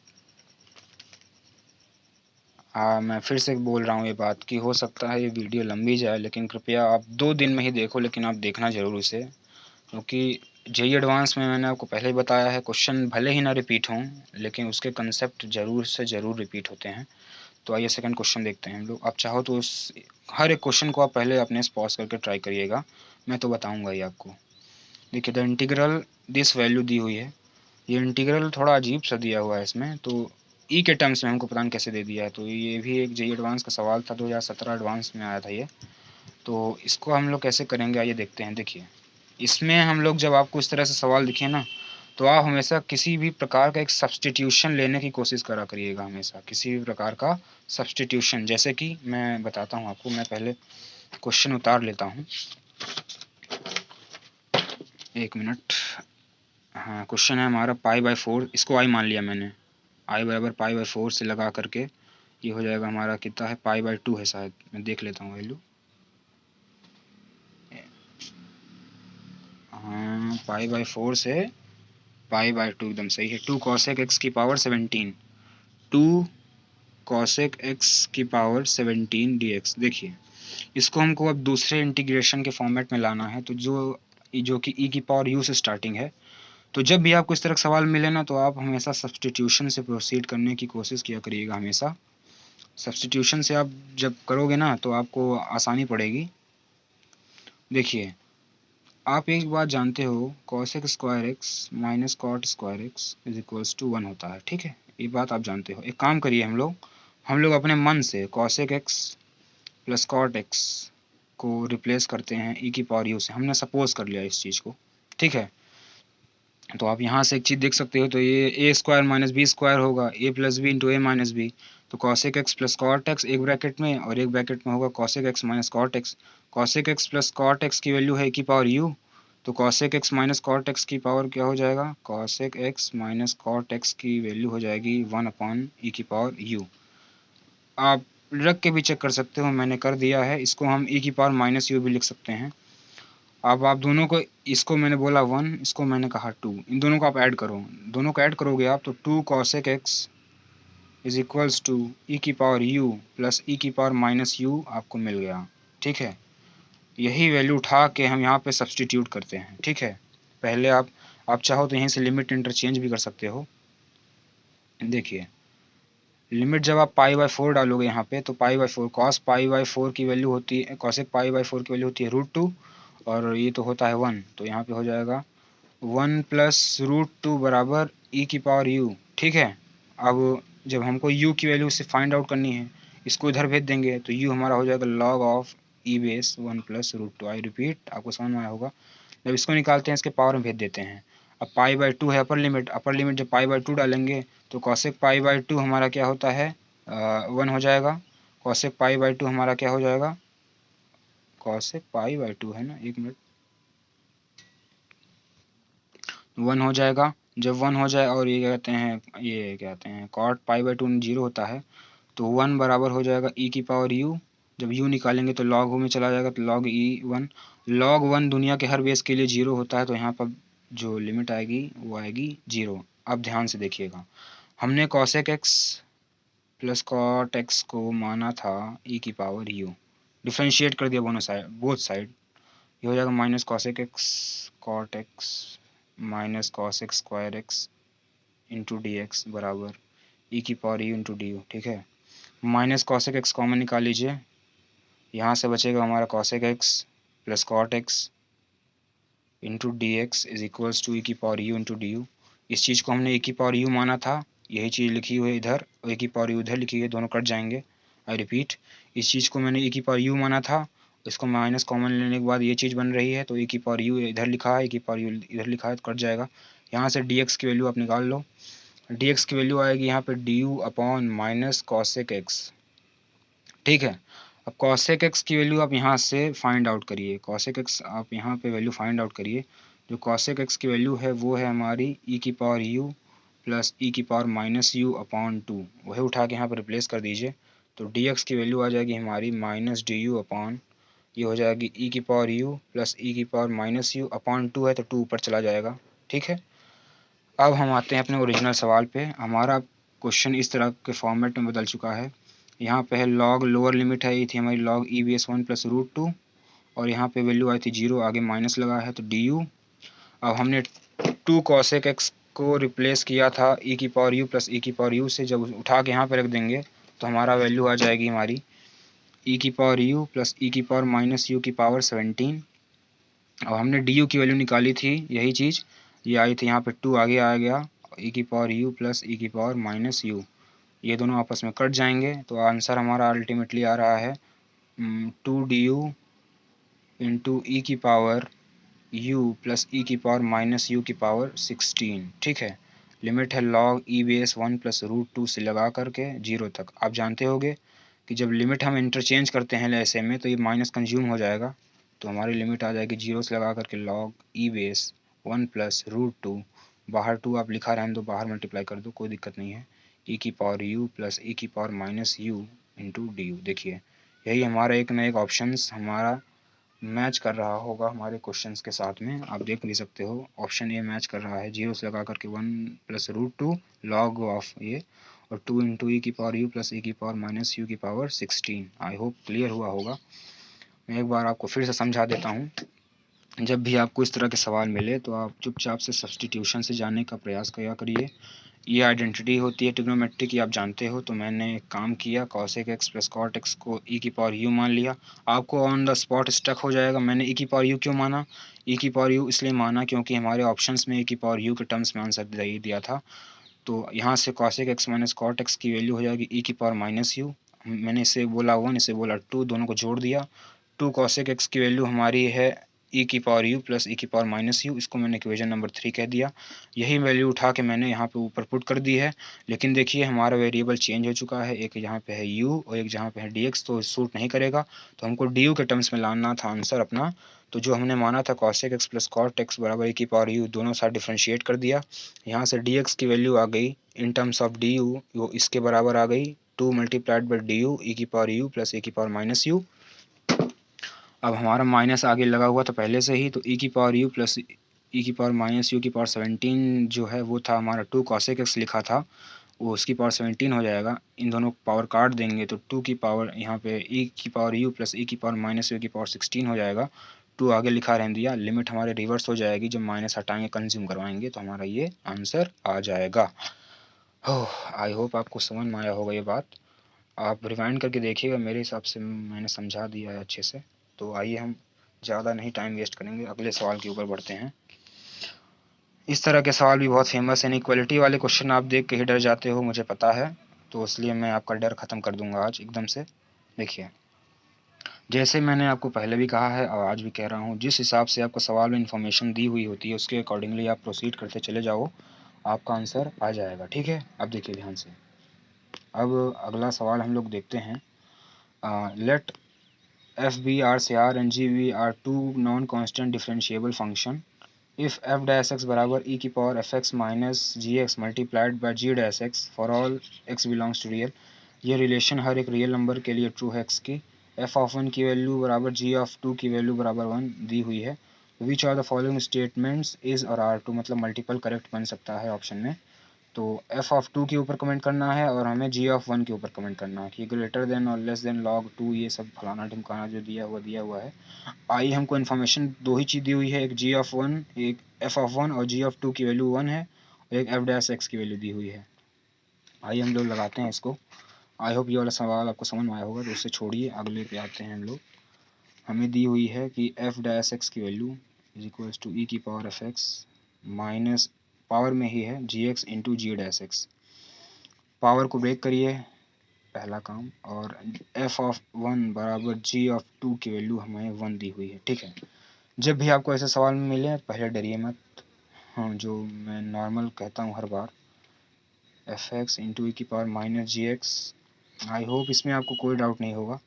मैं फिर से बोल रहा हूँ ये बात कि हो सकता है ये वीडियो लंबी जाए, लेकिन कृपया आप 2 दिन में ही देखो, लेकिन आप देखना ज़रूर इसे, क्योंकि जेई एडवांस में मैंने आपको पहले ही बताया है, क्वेश्चन भले ही ना रिपीट हों, लेकिन उसके कंसेप्ट ज़रूर से ज़रूर रिपीट होते हैं। तो आइए सेकंड क्वेश्चन देखते हैं हम लोग। आप चाहो तो उस हर एक क्वेश्चन को आप पहले अपने से पॉज करके ट्राई करिएगा, मैं तो बताऊँगा ही आपको। देखिए द इंटीग्रल, दिस वैल्यू दी हुई है, ये इंटीग्रल थोड़ा अजीब सा दिया हुआ है इसमें, तो ई के टर्म्स में हमको पता नहीं कैसे दे दिया है, तो ये भी एक जेई एडवांस का सवाल था, 2017 एडवांस में आया था ये। तो इसको हम लोग कैसे करेंगे आइए देखते हैं। देखिए इसमें हम लोग, जब आपको इस तरह से सवाल दिखे ना, तो आप हमेशा किसी भी प्रकार का एक सब्स्टिट्यूशन लेने की कोशिश करा करिएगा, हमेशा किसी भी प्रकार का सब्स्टिट्यूशन। जैसे कि मैं बताता हूँ आपको, मैं पहले क्वेश्चन उतार लेता हूँ, 1 मिनट। हाँ, क्वेश्चन है हमारा π/4, इसको i मान लिया मैंने, i बराबर π/4 से लगा करके ये हो जाएगा हमारा कितना है, π/2 है शायद, मैं देख लेता हूँ वैल्यू। हाँ, π/4 से π/2 एकदम सही है। 2 cosec x की पावर 17, 2 cosec x की पावर 17 dx। देखिए इसको हमको अब दूसरे इंटीग्रेशन के फॉर्मेट में लाना है, तो जो कि e की पावर u से स्टार्टिंग है। तो जब भी आपको इस तरह का सवाल मिले ना, तो आप हमेशा सब्स्टिट्यूशन से प्रोसीड करने की कोशिश किया करिएगा। हमेशा सब्स्टिट्यूशन से आप जब करोगे ना, तो आपको आसानी पड़ेगी। देखिए आप एक बात जानते हो, cosec square x minus cot square x is equals to 1 होता है, ठीक है, ये बात आप जानते हो। एक काम करिए, हम लोग अपने मन से cosec एक्स प्लस कॉट एक्स को रिप्लेस करते हैं e की पावर u से। हमने सपोज कर लिया इस चीज़ को, ठीक है। तो आप यहाँ से एक चीज़ देख सकते हो, तो ये A square minus B square होगा, A plus B into A minus B. तो cosec x plus cot x एक ब्रैकेट में, और एक ब्रैकेट में होगा cosec x minus cot x. cosec x plus cot x की वैल्यू है e की पावर u, तो cosec x minus cot x की पावर क्या हो जाएगा, cosec x minus cot x की वैल्यू हो जाएगी 1/e की पावर u। आप रख के भी चेक कर सकते हो, मैंने कर दिया है। इसको हम e की पावर माइनस u भी लिख सकते हैं। अब आप दोनों को, इसको मैंने बोला 1, इसको मैंने कहा 2, इन दोनों को आप ऐड करो, दोनों को ऐड करोगे आप, तो 2 cosec x is equals to e की पावर u प्लस e की पावर माइनस u आपको मिल गया, ठीक है। यही वैल्यू उठा के हम यहाँ पे सब्सटीट्यूट करते हैं, ठीक है। पहले आप चाहो तो यहीं से लिमिट इंटरचेंज भी कर सकते हो। देखिए लिमिट जब आप π/4 डालोगे यहाँ पे, तो π/4 cos π/4 की वैल्यू होती है, cosec π/4 की वैल्यू होती है √2, और ये तो होता है 1, तो यहाँ पे हो जाएगा 1 प्लस √2 बराबर e की पावर u, ठीक है। अब जब हमको u की वैल्यू से फाइंड आउट करनी है, इसको इधर भेज देंगे, तो u हमारा हो जाएगा log of e base 1 plus √2। I repeat, आपको समझ में आया होगा। जब इसको निकालते हैं, इसके पावर में भेज देते हैं। अब π/2 है अपर लिमिट जब π/2 डालेंगे, तो cosec π/2 हमारा क्या होता है, 1 हो जाएगा। cosec π/2 हमारा क्या हो जाएगा, cosec π/2 है ना, 1 मिनट, 1 हो जाएगा। जब 1 हो जाए, और ये कहते हैं cot π/2 0 होता है, तो 1 बराबर हो जाएगा e की पावर u। जब u निकालेंगे तो log में चला जाएगा, तो log e 1। log 1 दुनिया के हर बेस के लिए 0 होता है, तो यहाँ पर जो लिमिट आएगी वो आएगी 0। अब ध्यान से देखिएगा, हमने cosec x plus cot x को माना था e की पावर u, डिफ्रेंशिएट कर दिया बोथ साइड, ये हो जाएगा minus cosec x cot x minus cosec square x into D x बराबर e की power u into d you, ठीक है। माइनस cosec x कॉमन निकाल लीजिए, यहाँ से बचेगा हमारा cosec x plus cot x into D x is equals to e की power u into d u. इस चीज़ को हमने e की पावर u माना था, यही चीज़ लिखी हुई है इधर, और e की पावर u इधर लिखी है, दोनों कट जाएंगे। आई रिपीट, इस चीज़ को मैंने e की पावर u माना था, इसको माइनस कॉमन लेने के बाद ये चीज़ बन रही है, तो e की पावर u इधर लिखा है, e की पावर u इधर लिखा है, तो कट जाएगा। यहाँ से dx की वैल्यू आप निकाल लो, dx की वैल्यू आएगी यहाँ पे du upon minus cosec x, ठीक है। अब cosec x की वैल्यू आप यहाँ से फाइंड आउट करिए, cosec x आप यहाँ पे वैल्यू फाइंड आउट करिए। जो cosec x की वैल्यू है वो है हमारी e की पावर u प्लस e की पावर माइनस u अपॉन 2, वही उठा के यहाँ पर रिप्लेस कर दीजिए। तो dx की वैल्यू आ जाएगी हमारी माइनस du अपॉन, ये हो जाएगी e की पावर u प्लस e की पावर माइनस u अपॉन 2 है, तो 2 ऊपर चला जाएगा, ठीक है। अब हम आते हैं अपने ओरिजिनल सवाल पे। हमारा क्वेश्चन इस तरह के फॉर्मेट में बदल चुका है। यहाँ पे है log लोअर लिमिट है, ये थी हमारी log e बेस 1 प्लस √2, और यहाँ पे वैल्यू आई थी 0, आगे माइनस लगा है, तो du। अब हमने 2 cosec x को रिप्लेस किया था e की पावर u प्लस e की पावर u से, जब उठा के यहाँ पे रख देंगे, तो हमारा वैल्यू आ जाएगी हमारी e की पावर u प्लस e की पावर माइनस u की पावर 17। अब हमने du की वैल्यू निकाली थी, यही चीज़ ये आई थी, यहाँ पे 2 आगे आ गया, e की पावर u प्लस e की पावर माइनस u, ये दोनों आपस में कट जाएंगे, तो आंसर हमारा अल्टीमेटली आ रहा है 2du इंटू ई की पावर u प्लस ई की पावर माइनस यू की पावर 16, ठीक है। लिमिट है log e base 1 plus root 2 से लगा करके 0 तक। आप जानते होंगे कि जब लिमिट हम इंटरचेंज करते हैं ऐसे में तो ये माइनस कंज्यूम हो जाएगा, तो हमारी लिमिट आ जाएगी 0 से लगा करके log e base 1 plus root 2, बाहर 2 आप लिखा रहने दो, बाहर मल्टीप्लाई कर दो, कोई दिक्कत नहीं है, e की पावर u प्लस e की power minus you into d you. देखिए यही हमारा एक ना एक ऑप्शंस हमारा मैच कर रहा होगा हमारे क्वेश्चंस के साथ में। आप देख भी सकते हो ऑप्शन ए मैच कर रहा है, 0 से लगा करके 1 प्लस रूट 2 लॉग ऑफ ये, और 2 इंटू ई की पावर यू प्लस ई की पावर माइनस यू की पावर 16। आई होप क्लियर हुआ होगा। मैं एक बार आपको फिर से समझा देता हूँ। जब भी आपको इस तरह के सवाल मिले तो आप चुपचाप से सब्सटीट्यूशन से जानने का प्रयास किया करिए। ये आइडेंटिटी होती है ट्रिग्नोमेट्री की, आप जानते हो। तो मैंने एक काम किया, cosec x plus cot x को ई की पावर यू मान लिया। आपको ऑन द स्पॉट स्टक हो जाएगा मैंने ई की पावर यू क्यों माना। ई की पावर यू इसलिए माना क्योंकि हमारे ऑप्शंस में ई की पावर यू के टर्म्स में आंसर दिया था। तो यहाँ से cosec x minus cot x की वैल्यू हो जाएगी ई की पावर माइनस यू। मैंने इसे बोला 1, इसे बोला 2, दोनों को जोड़ दिया। 2 कॉसेक एक्स की वैल्यू हमारी है ई की पावर यू प्लस ई की पावर माइनस यू, इसको मैंने इक्वेशन नंबर 3 कह दिया। यही वैल्यू उठा के मैंने यहाँ पे ऊपर पुट कर दी है। लेकिन देखिए हमारा वेरिएबल चेंज हो चुका है, एक यहाँ पे है u और एक जहाँ पे है dx, तो सूट नहीं करेगा। तो हमको du के टर्म्स में लाना था आंसर अपना। तो जो हमने माना था cosec x plus cot x बराबर e की पावर u, दोनों साथ डिफ्रेंशिएट कर दिया। यहाँ से dx की वैल्यू आ गई इन टर्म्स ऑफ du, वो इसके बराबर आ गई 2 मल्टीप्लाइड बाई du e की पावर u प्लस e की पावर माइनस यू। अब हमारा माइनस आगे लगा हुआ था पहले से ही, तो e की पावर u प्लस ई की पावर माइनस यू की पावर 17 जो है वो था हमारा 2 cosec x लिखा था, वो उसकी पावर 17 हो जाएगा। इन दोनों पावर काट देंगे तो 2 की पावर यहाँ पे e की पावर u प्लस ई की पावर माइनस यू की पावर 16 हो जाएगा। 2 आगे लिखा रहने दिया, लिमिट हमारे रिवर्स हो जाएगी, जब माइनस हटाएंगे कंज्यूम करवाएंगे तो हमारा ये आंसर आ जाएगा। आई होप आपको समझ में आया होगा ये बात। आप रिवाइंड करके देखिएगा, मेरे हिसाब से मैंने समझा दिया है अच्छे से। तो आइए हम ज़्यादा नहीं टाइम वेस्ट करेंगे, अगले सवाल के ऊपर बढ़ते हैं। इस तरह के सवाल भी बहुत फेमस है, इनइक्वालिटी वाले क्वेश्चन आप देख के ही डर जाते हो, मुझे पता है, तो इसलिए मैं आपका डर ख़त्म कर दूंगा आज एकदम से। देखिए जैसे मैंने आपको पहले भी कहा है और आज भी कह रहा हूँ, जिस हिसाब से आपको सवाल में इन्फॉर्मेशन दी हुई होती है उसके अकॉर्डिंगली आप प्रोसीड करते चले जाओ, आपका आंसर आ जाएगा, ठीक है। अब देखिए ध्यान से, अब अगला सवाल हम लोग देखते हैं। Let f B R C R and g B R two non constant differentiable function if f dash x बराबर e की power f x minus ji x multiplied by g dash x for all x belongs to real. ये relation हर एक real number के लिए true है x की। f of 1 की वैल्यू बराबर g ऑफ 2 की वैल्यू बराबर 1 दी हुई है। Which are the following statements is और आर टू, मतलब मल्टीपल करेक्ट बन सकता है ऑप्शन में। तो f ऑफ 2 के ऊपर कमेंट करना है और हमें g ऑफ 1 के ऊपर कमेंट करना है कि ग्रेटर देन और लेस देन log 2, ये सब फलाना ढिमकाना जो दिया हुआ है। आई हमको इन्फॉर्मेशन दो ही चीज़ दी हुई है, एक g ऑफ 1, एक f ऑफ 1, और g ऑफ 2 की वैल्यू 1 है, और एक f डैश x की वैल्यू दी हुई है। आइए हम लोग लगाते हैं इसको। आई होप ये वाला सवाल आपको समझ में आया होगा, तो इससे छोड़िए अगले पे आते हैं हम लोग। हमें दी हुई है कि f डैश x की value is equals to E की power f x minus power में ही है जी X into G dash x. Power को ब्रेक करिए, पहला काम, और f ऑफ 1 बराबर g ऑफ 2 की वैल्यू हमें 1 दी हुई है, ठीक है। जब भी आपको ऐसे सवाल मिले पहले डरिए मत। हाँ, जो मैं नॉर्मल कहता हूँ हर बार, एफ एक्स इंटू ई की power minus ji x. I hope इसमें आपको कोई डाउट नहीं होगा।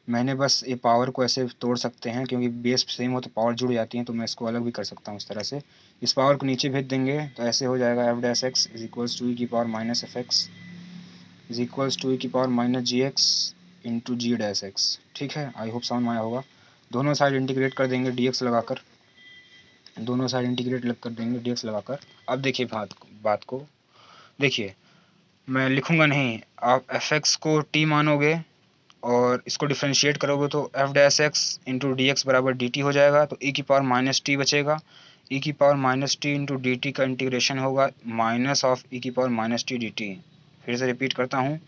मैंने बस ये पावर को ऐसे तोड़ सकते हैं क्योंकि बेस सेम हो तो पावर जुड़ जाती है, तो मैं इसको अलग भी कर सकता हूँ इस तरह से। इस पावर को नीचे भेज देंगे तो ऐसे हो जाएगा F dash x is equals to E की power minus F x is equals to E की पावर माइनस जी X into G dash X, ठीक है। आई होप समझ में आया होगा। दोनों साइड इंटीग्रेट कर देंगे डी एक्स लगाकर, दोनों साइड इंटीग्रेट कर देंगे डी एक्स लगाकर। अब देखिए बात को देखिए, मैं लिखूंगा नहीं, आप एफ एक्स को टी मानोगे और इसको डिफ्रेंशिएट करोगे तो F dash x into D x बराबर डी टी हो जाएगा, तो ई की पावर माइनस टी बचेगा। ई की power minus T into D T का इंटीग्रेशन होगा माइनस ऑफ ई की power minus T d T. फिर से रिपीट करता हूँ,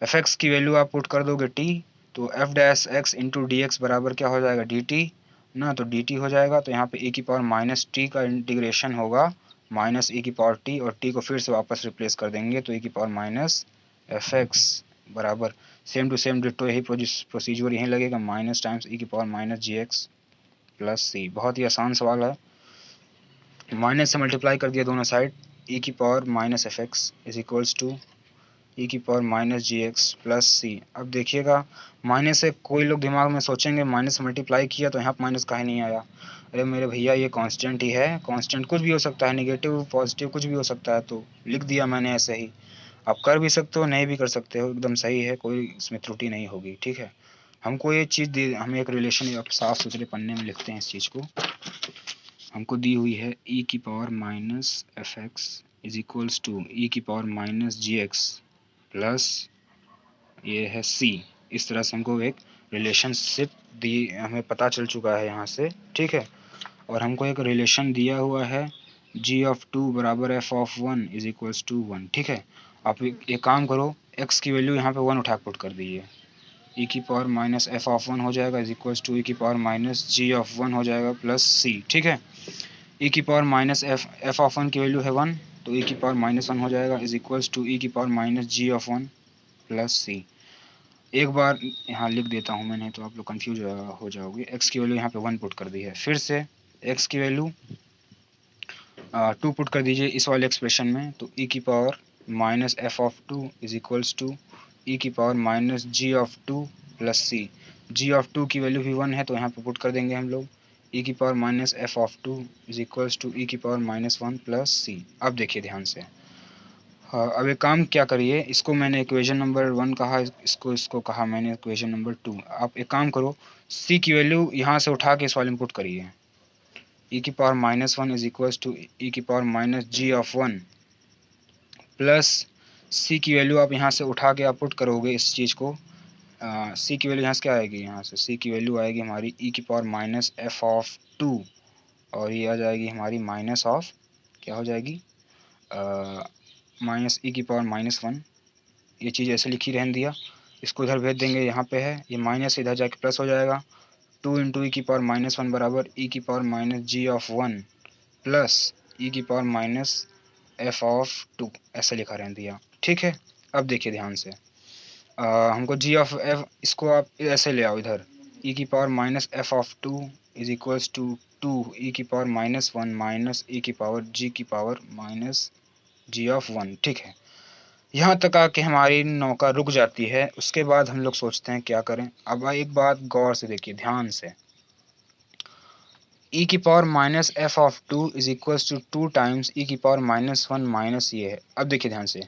एफ एक्स की वैल्यू आप पुट कर दोगे टी, तो F dash x into D x बराबर क्या हो जाएगा डी टी ना, तो डी टी हो जाएगा। तो यहाँ पे ई की पावर माइनस टी का इंटीग्रेशन होगा माइनस ई की पावर टी, और टी को फिर से वापस रिप्लेस कर देंगे तो ई की पावर माइनस एफ एक्स बराबर सेम टू सेम डिट्टो, यही प्रोसीजर यहीं लगेगा, माइनस टाइम्स ई की पावर माइनस जी एक्स प्लस सी। बहुत ही आसान सवाल है। माइनस से मल्टीप्लाई कर दिया दोनों साइड, ई की power minus F x is equals to E की पावर माइनस जी एक्स प्लस सी। अब देखिएगा, माइनस से कोई लोग दिमाग में सोचेंगे माइनस से मल्टीप्लाई किया तो यहाँ पर माइनस काहे नहीं आया। अरे मेरे भैया, ये कांस्टेंट ही है। कांस्टेंट कुछ भी हो सकता है, नेगेटिव पॉजिटिव कुछ भी हो सकता है, तो लिख दिया मैंने ऐसे ही। आप कर भी सकते हो, नहीं भी कर सकते हो, एकदम सही है, कोई इसमें त्रुटि नहीं होगी। ठीक है, हमको ये चीज़ दी, हमें एक रिलेशन आप साफ सुथरे पन्ने में लिखते हैं इस चीज़ को। हमको दी हुई है ई की power minus F x is equals to E की पावर माइनस जी एक्स प्लस ये है सी। इस तरह से हमको एक रिलेशनशिप दी, हमें पता चल चुका है यहाँ से। ठीक है, और हमको एक रिलेशन दिया हुआ है g ऑफ 2 बराबर f of 1 is equals to 1। ठीक है, आप एक काम करो, x की वैल्यू यहाँ पे 1 उठा पुट कर दीजिए, e की पावर माइनस एफ ऑफ 1 हो जाएगा इज इक्वल्स टू e की पावर माइनस g ऑफ 1 हो जाएगा प्लस c। ठीक है, e की पावर माइनस एफ ऑफ 1 की वैल्यू है 1, तो e की पावर माइनस 1 हो जाएगा इज इक्वल्स टू e की power minus g of 1 plus c। एक बार यहाँ लिख देता हूँ मैं, नहीं तो आप लोग कंफ्यूज हो जाओगे। x की वैल्यू यहाँ पे 1 पुट कर दी है, फिर से x की वैल्यू 2 पुट कर दीजिए इस वाले एक्सप्रेशन में, तो e की power minus F of 2 is equals to E की power minus ji of 2 plus C. G of 2 की वैल्यू भी 1 है, तो यहाँ पे पुट कर देंगे हम लोग ई की power minus F of 2 is equals to E की पावर माइनस 1 प्लस सी। अब देखिए ध्यान से, हाँ, अब एक काम क्या करिए, इसको मैंने इक्वेशन नंबर 1 कहा, इसको कहा मैंने इक्वेशन नंबर 2। आप एक काम करो, सी की वैल्यू यहाँ से उठा के इस वाले में पुट करिए, ई की power minus 1 is equals to E की power minus ji of 1 plus C की वैल्यू आप यहाँ से उठा के आप पुट करोगे इस चीज़ को। सी की वैल्यू यहाँ से क्या आएगी, यहाँ से सी की वैल्यू आएगी हमारी ई की पावर माइनस एफ ऑफ 2, और ये आ जाएगी हमारी माइनस ऑफ, क्या हो जाएगी, माइनस ई की पावर माइनस 1। ये चीज़ ऐसे लिखी रहने दिया, इसको इधर भेज देंगे, यहाँ पे है ये माइनस, इधर जाके प्लस हो जाएगा। 2 इंटू ई की पावर माइनस 1 बराबर ई की power minus ji of 1 plus ई की पावर माइनस एफ ऑफ 2, ऐसे लिखा रहने दिया। ठीक है, अब देखिए ध्यान से, हमको जी ऑफ एफ, इसको आप ऐसे ले आओ इधर, ई की power minus F of 2 is equals to 2 e की पावर माइनस 1 माइनस ई की पावर जी की पावर माइनस जी ऑफ 1। ठीक है, यहाँ तक आके हमारी नौका रुक जाती है। उसके बाद हम लोग सोचते हैं क्या करें। अब एक बात गौर से देखिए ध्यान से, ई की power minus F of 2 is equals to 2 times E की पावर माइनस 1 माइनस ये है। अब देखिए ध्यान से,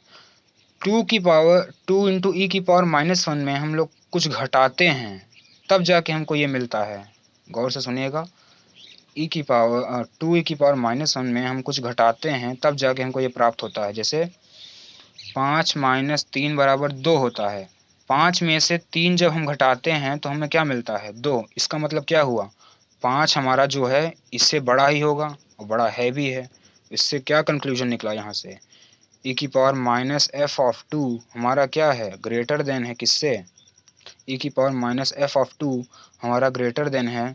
2 की पावर 2 इंटू ई की पावर माइनस 1 में हम लोग कुछ घटाते हैं, तब जाके हमको ये मिलता है। गौर से सुनिएगा, ई की पावर 2 ई की पावर माइनस 1 में हम कुछ घटाते हैं, तब जाके हमको ये प्राप्त होता है। जैसे 5 माइनस 3 बराबर 2 होता है, 5 में से 3 जब हम घटाते हैं तो हमें क्या मिलता है, 2। इसका मतलब क्या हुआ, 5 हमारा जो है इससे बड़ा ही होगा, और बड़ा है भी है। इससे क्या कंक्लूजन निकला यहाँ से, ई की पावर माइनस एफ ऑफ 2 हमारा क्या है, ग्रेटर देन है किससे, ई की पावर माइनस एफ ऑफ 2 हमारा ग्रेटर देन है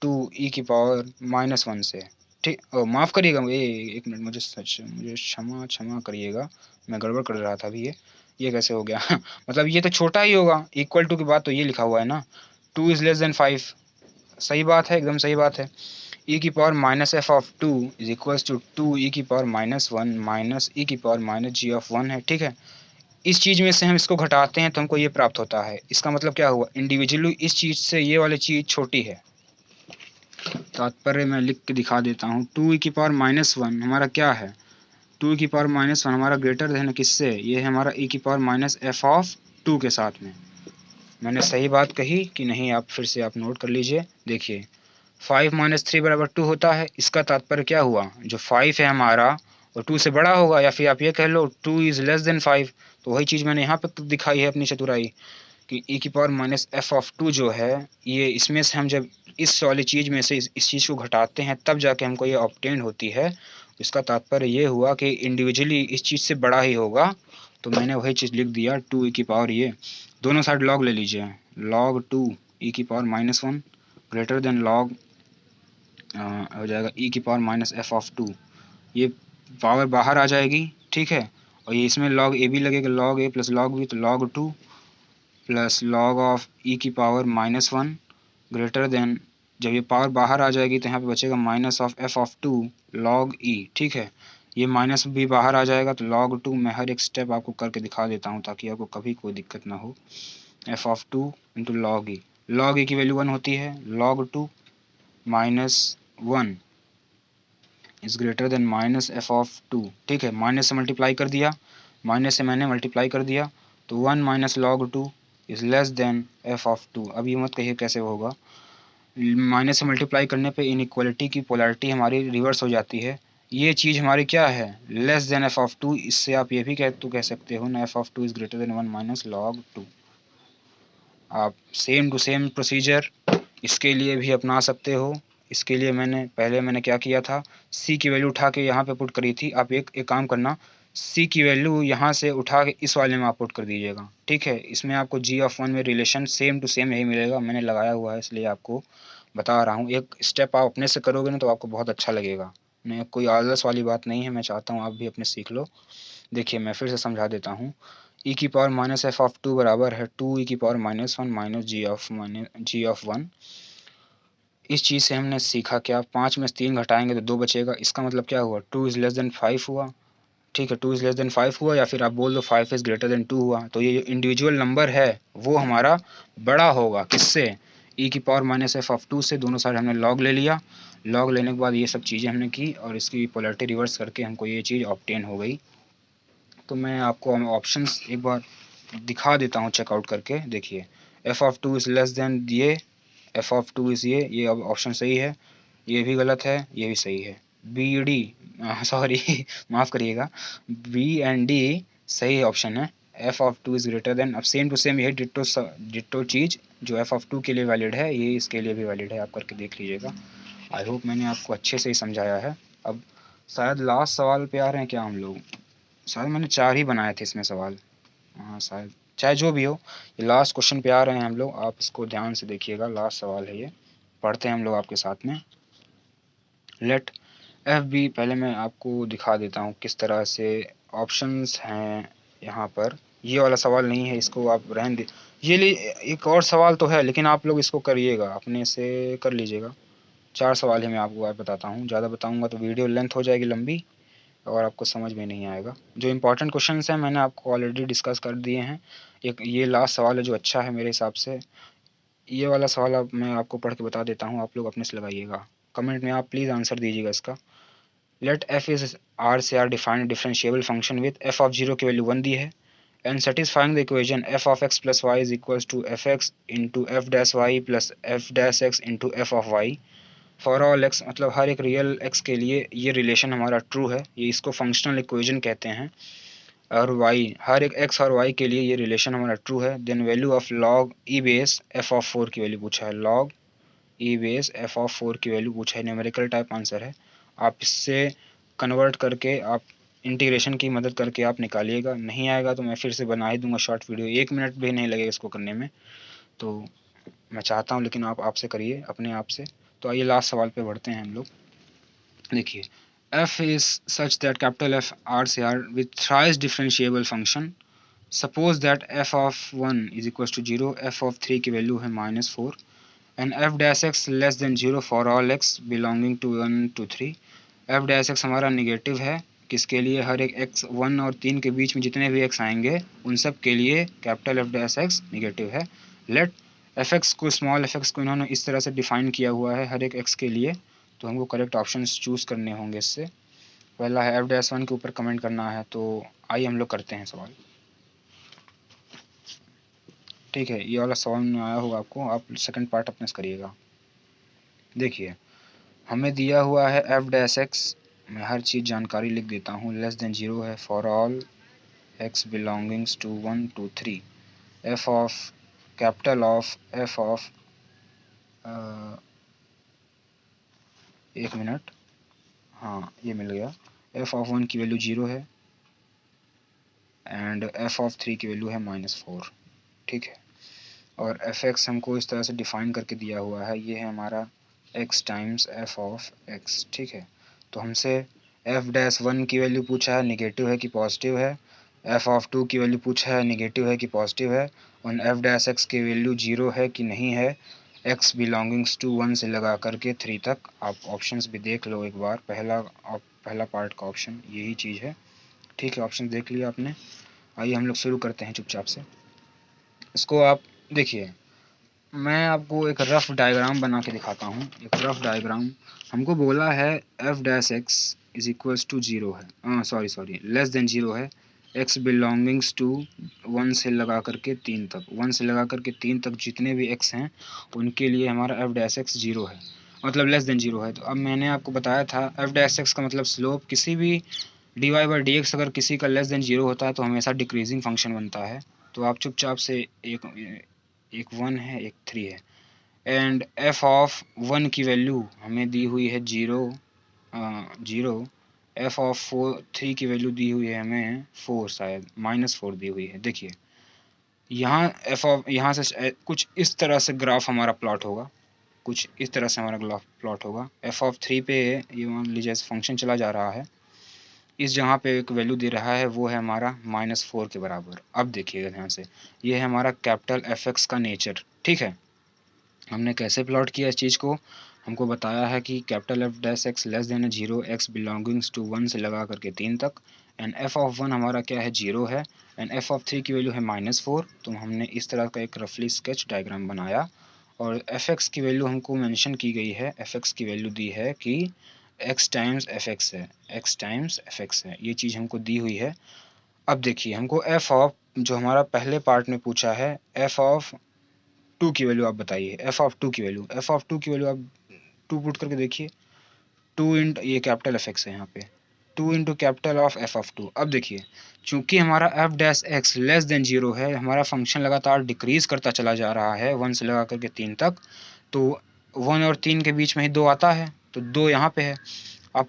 2 ई की पावर माइनस 1 से। ठीक, माफ़ करिएगा, एक मिनट, मुझे क्षमा करिएगा, मैं गड़बड़ कर रहा था अभी। ये कैसे हो गया मतलब ये तो छोटा ही होगा, इक्वल टू के बाद तो ये लिखा हुआ है ना, 2 इज़ लेस देन 5। सही बात है, एकदम सही बात है। ई की power minus F of 2 is equals to 2 e की पावर माइनस 1 माइनस ई की पावर माइनस जी ऑफ 1 है। ठीक है, इस चीज़ में से हम इसको घटाते हैं तो हमको ये प्राप्त होता है। इसका मतलब क्या हुआ, इंडिविजुअली इस चीज़ से ये वाली चीज़ छोटी है। तात्पर्य मैं लिख के दिखा देता हूँ, 2 ई की पावर माइनस 1 हमारा क्या है, 2 ई की पावर माइनस 1 हमारा ग्रेटर देन किससे, ये है हमारा ई की पावर माइनस एफ ऑफ 2 के साथ में। मैंने सही बात कही कि नहीं, आप फिर से आप नोट कर लीजिए। देखिए 5 माइनस 3 बराबर 2 होता है, इसका तात्पर्य क्या हुआ, जो 5 है हमारा वो 2 से बड़ा होगा, या फिर आप ये कह लो 2 इज़ लेस देन 5। तो वही चीज़ मैंने यहाँ पे दिखाई है अपनी चतुराई, कि ई की पावर माइनस एफ ऑफ 2 जो है, ये इसमें से हम जब इस वाली चीज़ में से इस चीज़ को घटाते हैं तब जाके हमको ये ऑब्टेन होती है। इसका तात्पर्य ये हुआ कि इंडिविजुअली इस चीज़ से बड़ा ही होगा, तो मैंने वही चीज़ लिख दिया, 2 ई की पावर, ये दोनों साइड लॉग ले लीजिए, लॉग 2 ई की power minus 1 greater than log हो जाएगा ई की पावर माइनस एफ ऑफ 2। ये पावर बाहर आ जाएगी। ठीक है, और ये इसमें लॉग ए भी लगेगा, लॉग ए प्लस लॉग बी, तो लॉग 2 प्लस लॉग ऑफ ई की पावर माइनस 1 ग्रेटर देन जब ये पावर बाहर आ जाएगी तो यहाँ पे बचेगा minus of F of two log E. ठीक है, ये माइनस भी बाहर आ जाएगा तो log 2 मैं हर एक स्टेप आपको करके दिखा देता हूँ ताकि आपको कभी कोई दिक्कत ना हो। F of two into log E की वैल्यू 1 होती है, log 2 minus 1 is greater than minus F of two. ठीक है, माइनस से मल्टीप्लाई कर दिया, माइनस से मैंने मल्टीप्लाई कर दिया तो 1 minus log 2 is less than f of two. अब ये मत कहिए कैसे होगा, माइनस से मल्टीप्लाई करने पे इनइक्वालिटी की पोलैरिटी हमारी रिवर्स हो जाती है। ये चीज़ हमारी क्या है, less than f of two. इससे आप ये भी कह सकते हो ना, f of two is greater than 1 minus log 2। आप सेम टू सेम प्रोसीजर इसके लिए भी अपना सकते हो। इसके लिए मैंने क्या किया था, c की वैल्यू उठा के यहाँ पे पुट करी थी। आप एक काम करना, c की वैल्यू यहाँ से उठा के इस वाले में आप पुट कर दीजिएगा। ठीक है, इसमें आपको g ऑफ 1 में रिलेशन सेम टू सेम यही मिलेगा। मैंने लगाया हुआ है इसलिए आपको बता रहा हूँ। एक स्टेप आप अपने से करोगे ना तो आपको बहुत अच्छा लगेगा। मैं कोई आलस वाली बात नहीं है, मैं चाहता हूँ आप भी अपने सीख लो। देखिए मैं फिर से समझा देता हूँ, e की power minus F of two बराबर है 2 e की power minus 1 minus ji of 1। इस चीज़ से हमने सीखा क्या, 5 में से 3 घटाएंगे तो 2 बचेगा। इसका मतलब क्या हुआ, 2 इज़ लेस देन 5 हुआ। ठीक है, 2 इज़ लेस देन 5 हुआ, या फिर आप बोल दो 5 इज़ ग्रेटर देन 2 हुआ। तो ये जो इंडिविजुअल नंबर है वो हमारा बड़ा होगा किससे, e की पावर माइनस एफ ऑफ 2 से। दोनों साइड हमने log ले लिया, log लेने के बाद ये सब चीज़ें हमने की और इसकी पोलैरिटी रिवर्स करके हमको ये चीज़ ऑब्टेन हो गई। तो मैं आपको ऑप्शंस एक बार दिखा देता हूँ चेकआउट करके। देखिए F of two is less than ये, एफ ऑफ टू इज़ ये अब ऑप्शन सही है, ये भी गलत है, ये भी सही है। बी डी सॉरी माफ़ करिएगा, बी एंड डी सही ऑप्शन है। F of two is greater than, अब सेम टू सेम यही डिट्टो चीज़ जो एफ ऑफ टू के लिए वैलिड है ये इसके लिए भी वैलिड है, आप करके देख लीजिएगा। आई होप मैंने आपको अच्छे से ही समझाया है। अब शायद लास्ट सवाल पे आ रहे हैं क्या हम लोग, शायद मैंने 4 ही बनाए थे इसमें सवाल, हाँ शायद, चाहे जो भी हो, ये लास्ट क्वेश्चन पे आ रहे हैं हम लोग। आप इसको ध्यान से देखिएगा, लास्ट सवाल है ये, पढ़ते हैं हम लोग आपके साथ में। लेट एफ बी, पहले मैं आपको दिखा देता हूँ किस तरह से ऑप्शंस हैं यहाँ पर। ये वाला सवाल नहीं है, इसको आप रहने दे। ये एक और सवाल तो है लेकिन आप लोग इसको करिएगा, अपने से कर लीजिएगा। 4 सवाल है, मैं आपको बताता हूँ, ज़्यादा बताऊँगा तो वीडियो लेंथ हो जाएगी लंबी और आपको समझ में नहीं आएगा। जो इंपॉर्टेंट क्वेश्चंस हैं मैंने आपको ऑलरेडी डिस्कस कर दिए हैं। एक ये लास्ट सवाल है जो अच्छा है मेरे हिसाब से। ये वाला सवाल अब मैं आपको पढ़ के बता देता हूँ, आप लोग अपने से लगाइएगा, कमेंट में आप प्लीज़ आंसर दीजिएगा इसका। लेट एफ इज आर से R defined differentiable function with f of 0 की वैल्यू 1 दी है and satisfying the equation f of x plus y is equals to f x into f dash y plus f dash x into f of y for all x. मतलब हर एक real x के लिए ये relation हमारा true है, ये इसको फंक्शनल इक्वेशन कहते हैं। और वाई, हर एक एक्स और वाई के लिए ये रिलेशन हमारा ट्रू है। Then value of log e base f of 4 की वैल्यू पूछा है, log e base f of 4 की वैल्यू पूछा है, न्यूमेरिकल टाइप आंसर है। आप इससे कन्वर्ट करके आप इंटीग्रेशन की मदद करके आप निकालिएगा। नहीं आएगा तो मैं फिर से बना ही दूंगा शॉर्ट वीडियो, 1 मिनट भी नहीं लगेगा इसको करने में। तो मैं चाहता हूँ लेकिन आप आपसे करिए अपने आप से। तो आइए लास्ट सवाल पे बढ़ते हैं हम लोग। देखिए f is such that capital F R से R with thrice differentiable function, suppose that f of 1 is equals to 0, f of 3 की वैल्यू है -4 and f dash x less than 0 for all x belonging to 1 to 3। f dash x हमारा negative है किसके लिए, हर एक x 1 और 3 के बीच में जितने भी x आएंगे उन सब के लिए capital f dash x negative है। लेट fx को, स्मॉल fx को इन्होंने इस तरह से डिफाइन किया हुआ है हर एक x के लिए, तो हमको करेक्ट ऑप्शंस चूज़ करने होंगे इससे। पहला है एफ डैश 1 के ऊपर कमेंट करना है, तो आइए हम लोग करते हैं सवाल। ठीक है, ये वाला सवाल में आया होगा आपको, आप सेकंड पार्ट अपने से करिएगा। देखिए हमें दिया हुआ है एफ डैश एक्स, मैं हर चीज़ जानकारी लिख देता हूँ, लेस देन 0 है for all x belongings to 1 to 3। F of capital of F of, एक मिनट, हाँ ये मिल गया। एफ ऑफ 1 की वैल्यू 0 है एंड एफ ऑफ 3 की वैल्यू है -4। ठीक है, और एफ एक्स हमको इस तरह से डिफाइन करके दिया हुआ है, ये है हमारा x times F of x. ठीक है, तो हमसे एफ डैश 1 की वैल्यू पूछा है, निगेटिव है कि पॉजिटिव है, एफ ऑफ 2 की वैल्यू पूछा है, निगेटिव है कि पॉजिटिव है, और एफ डैश एक्स की वैल्यू 0 है कि नहीं है, x बिलोंगिंग्स टू 1 से लगा करके 3 तक। आप ऑप्शंस भी देख लो एक बार, पहला पार्ट का ऑप्शन यही चीज़ है, ठीक है। ऑप्शन देख लिया आपने। आइए हम लोग शुरू करते हैं चुपचाप से। इसको आप देखिए, मैं आपको एक रफ डायग्राम बना के दिखाता हूँ। एक रफ डायग्राम हमको बोला है f dash x is equals to 0 है, सॉरी लेस देन 0 है, एक्स बिलोंगिंग्स टू 1 से लगा करके 3 तक, 1 से लगा करके 3 तक जितने भी एक्स हैं उनके लिए हमारा एफ डैश एक्स 0 है, मतलब लेस देन 0 है। तो अब मैंने आपको बताया था एफ डैश एक्स का मतलब स्लोप किसी भी d y by d x अगर किसी का लेस देन 0 होता है तो हमेशा डिक्रीजिंग फंक्शन बनता है। तो आप चुपचाप से एक 1 है एक 3 है, एंड एफ ऑफ 1 की वैल्यू हमें दी हुई है 0, एफ ऑफ 3 की वैल्यू दी हुई है हमें 4, शायद -4 दी हुई है। देखिए यहाँ से कुछ इस तरह से ग्राफ हमारा प्लॉट होगा, कुछ इस तरह से हमारा ग्राफ प्लॉट होगा। एफ ऑफ 3 पे ये मान लीजिए फंक्शन चला जा रहा है, इस जहाँ पे एक वैल्यू दे रहा है वो है हमारा -4 के बराबर। अब देखिएगा ध्यान से, ये है हमारा कैपिटल एफ एक्स का नेचर, ठीक है। हमने कैसे प्लॉट किया इस चीज़ को, हमको बताया है कि capital F dash x less than 0, x belongings to 1 से लगा करके 3 तक, एंड एफ ऑफ 1 हमारा क्या है 0 है, एंड एफ ऑफ 3 की वैल्यू है -4। तो हमने इस तरह का एक रफली स्केच डायग्राम बनाया, और एफ एक्स की वैल्यू हमको मेंशन की गई है, एफ एक्स की वैल्यू दी है कि x टाइम्स एफ एक्स है, x टाइम्स एफ एक्स है, ये चीज़ हमको दी हुई है। अब देखिए हमको एफ ऑफ जो हमारा पहले पार्ट में पूछा है, एफ ऑफ 2 की वैल्यू आप बताइए, एफ ऑफ 2 की वैल्यू, एफ ऑफ 2 की वैल्यू आप 2 पुट करके देखिए, 2 इंटू ये कैपिटल एफ एक्स है यहाँ पे, 2 into capital of F of 2। अब देखिए चूंकि हमारा F dash x less than 0 है, हमारा फंक्शन लगातार डिक्रीज करता चला जा रहा है 1 से लगा करके 3 तक, तो 1 और 3 के बीच में ही 2 आता है, तो 2 यहाँ पे है। आप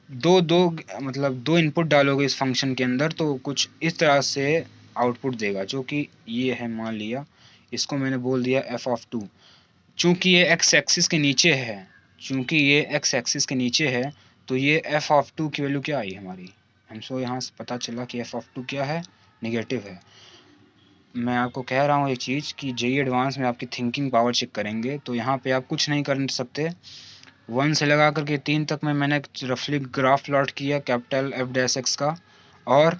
मतलब 2 इनपुट डालोगे इस फंक्शन के अंदर तो कुछ इस तरह से आउटपुट देगा, जो कि ये है, मान लिया इसको मैंने बोल दिया एफ ऑफ 2। चूंकि ये एक्स एक्सिस के नीचे है, चूंकि ये एक्स एक्सिस के नीचे है, तो ये एफ ऑफ 2 की वैल्यू क्या आई हमारी, हमको यहाँ से पता चला कि एफ ऑफ 2 क्या है, निगेटिव है। मैं आपको कह रहा हूँ एक चीज़ कि जेईई एडवांस में आपकी थिंकिंग पावर चेक करेंगे तो यहाँ पे आप कुछ नहीं कर सकते। 1 से लगा करके 3 तक में मैंने रफली ग्राफ प्लॉट किया कैपिटल एफ डैश एक्स का, और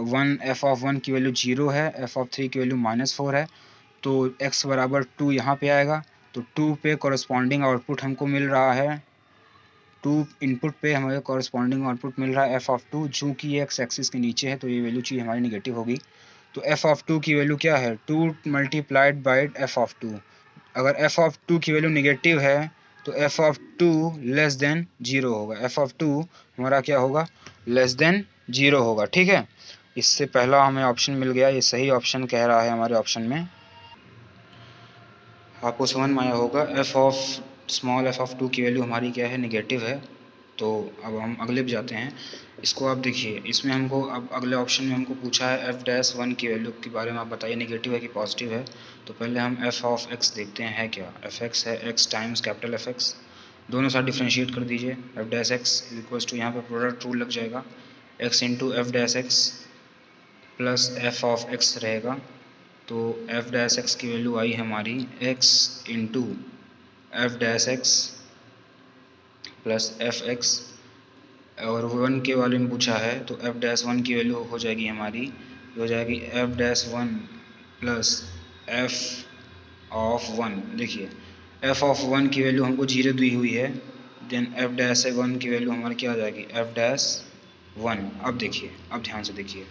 1 एफ ऑफ 1 की वैल्यू 0 है, एफ ऑफ 3 की वैल्यू -4 है, तो x बराबर 2 यहाँ पे आएगा। तो 2 पे कॉरस्पॉन्डिंग आउटपुट हमको मिल रहा है, 2 इनपुट पे हमें कॉरस्पॉन्डिंग आउटपुट मिल रहा है एफ ऑफ 2, चूँकि ये एक्स एक्सिस के नीचे है तो ये वैल्यू चीज़ हमारी निगेटिव होगी। तो एफ ऑफ 2 की वैल्यू क्या है, 2 मल्टीप्लाइड बाई एफ ऑफ 2। अगर एफ ऑफ 2 की वैल्यू निगेटिव है तो एफ ऑफ 2 लेस देन 0 होगा, एफ ऑफ 2 हमारा क्या होगा, लेस देन 0 होगा, ठीक है। इससे पहला हमें ऑप्शन मिल गया, ये सही ऑप्शन कह रहा है हमारे ऑप्शन में। आपको समझ में आया होगा, स्मॉल एफ ऑफ 2 की वैल्यू हमारी क्या है, निगेटिव है। तो अब हम अगले पे जाते हैं। इसको आप देखिए, इसमें हमको अब अगले ऑप्शन में हमको पूछा है एफ डैश 1 की वैल्यू के बारे में आप बताइए, निगेटिव है कि पॉजिटिव है। तो पहले हम एफ ऑफ एक्स देखते हैं है क्या, एफ एक्स है x times capital F x, दोनों साथ डिफ्रेंशिएट कर दीजिए, f dash x equals to यहाँ पे प्रोडक्ट रूल लग जाएगा, x into f dash x plus f of x रहेगा। तो एफ डैश एक्स की वैल्यू आई हमारी x into f dash x plus f x, और 1 के वाले में पूछा है तो एफ डैश 1 की वैल्यू हो जाएगी हमारी, हो जाएगी F dash 1 plus f of 1। देखिए एफ ऑफ 1 की वैल्यू हमको 0 दी हुई है, देन एफ डैश 1 की वैल्यू हमारी क्या आ जाएगी, एफ डैश 1। अब देखिए, अब ध्यान से देखिए,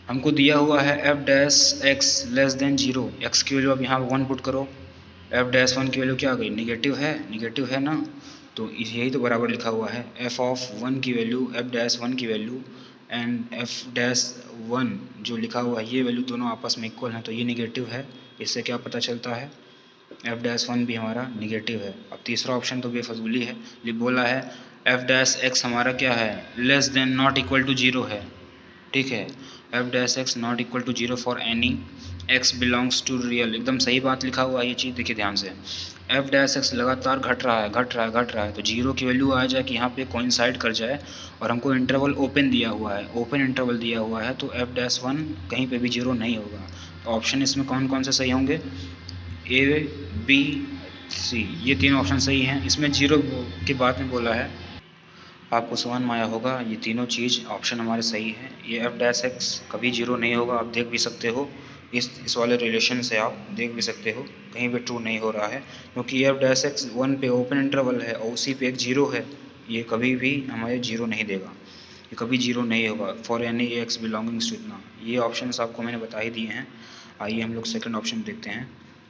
हमको दिया हुआ है f dash x less than 0, x की वैल्यू अब यहाँ 1 पुट करो, एफ डैश 1 की वैल्यू क्या आ गई, निगेटिव है, निगेटिव है ना, तो यही तो बराबर लिखा हुआ है एफ ऑफ 1 की वैल्यू, एफ डैश 1 की वैल्यू एंड एफ डैश 1 जो लिखा हुआ है ये वैल्यू दोनों आपस में इक्वल हैं, तो ये निगेटिव है। इससे क्या पता चलता है, एफ डैश 1 भी हमारा निगेटिव है। अब तीसरा ऑप्शन तो बेफजूली है, बोला है एफ डैश एक्स हमारा क्या है, less than not equal to 0 है, ठीक है। F dash x not equal to 0 for any x belongs to real, एकदम सही बात लिखा हुआ है ये चीज़, देखिए ध्यान से, एफ डैश एक्स लगातार घट रहा है घट रहा है घट रहा है, तो 0 की वैल्यू आ जाए कि यहाँ पे कोइंसाइड कर जाए, और हमको इंटरवल ओपन दिया हुआ है, ओपन इंटरवल दिया हुआ है, तो एफ डैश 1 कहीं पे भी 0 नहीं होगा। तो ऑप्शन इसमें कौन कौन से सही होंगे, ए बी सी, ये 3 ऑप्शन सही हैं। इसमें 0 के बाद में बोला है, आपको समझ में आया होगा, ये तीनों चीज़ ऑप्शन हमारे सही है। ये एफ डैश एक्स कभी 0 नहीं होगा, आप देख भी सकते हो, इस वाले रिलेशन से आप देख भी सकते हो, कहीं पे ट्रू नहीं हो रहा है, क्योंकि एफ डैश एक्स 1 पे ओपन इंटरवल है और उसी पे एक 0 है, ये कभी भी हमारे 0 नहीं देगा, ये कभी 0 नहीं होगा for any X belongings to इतना। ये ऑप्शन आपको मैंने बता ही दिए हैं। आइए हम लोग सेकंड ऑप्शन देखते हैं।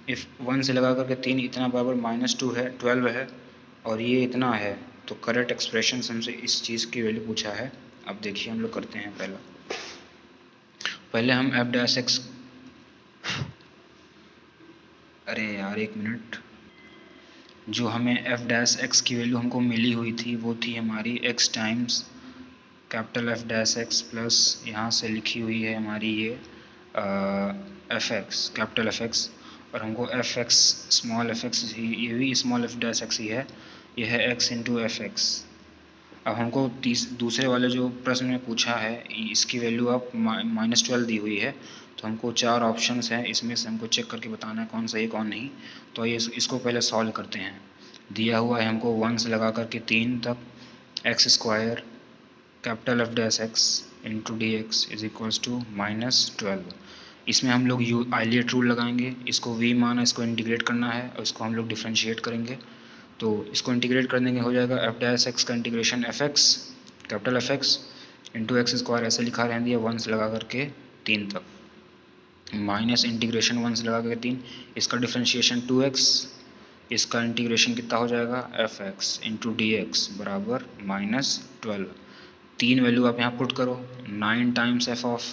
इफ़ 1 से लगा करके 3 इतना बराबर -2 है, 12 है, और ये इतना है, तो करेक्ट एक्सप्रेशन हमसे इस चीज़ की वैल्यू पूछा है। अब देखिए हम लोग करते हैं। पहले हम एफ डैश एक्स, अरे यार एक मिनट, जो हमें एफ डैश एक्स की वैल्यू हमको मिली हुई थी वो थी हमारी X times capital F dash x plus यहाँ से लिखी हुई है हमारी ये F X capital F x, और हमको F X small F X ही, ये भी स्मॉल एफ डैश एक्स ही है, ये है एक्स इंटू एफ एक्स। अब हमको दूसरे वाले जो प्रश्न में पूछा है इसकी वैल्यू अब -12 दी हुई है, तो हमको 4 ऑप्शंस हैं, इसमें से हमको चेक करके बताना है कौन सही कौन नहीं। तो ये इसको पहले सॉल्व करते हैं। दिया हुआ है हमको 1 से लगा करके 3 तक X square capital F dash x into D x is equals to -12। इसमें हम लोग आइलियट रूल लगाएंगे, इसको v माना, इसको इंटीग्रेट करना है और इसको हम लोग डिफ्रेंशिएट करेंगे। तो इसको इंटीग्रेट कर देंगे, हो जाएगा एफ डैश एक्स का integration F X capital F x into x square, ऐसे लिखा रहने दिया 1 से लगा करके 3 तक, माइनस इंटीग्रेशन 1 से लगा करके 3, इसका डिफ्रेंशिएशन 2x, इसका इंटीग्रेशन कितना हो जाएगा F x into D x बराबर -12। 3 वैल्यू आप यहाँ पुट करो, 9 टाइम्स एफ ऑफ,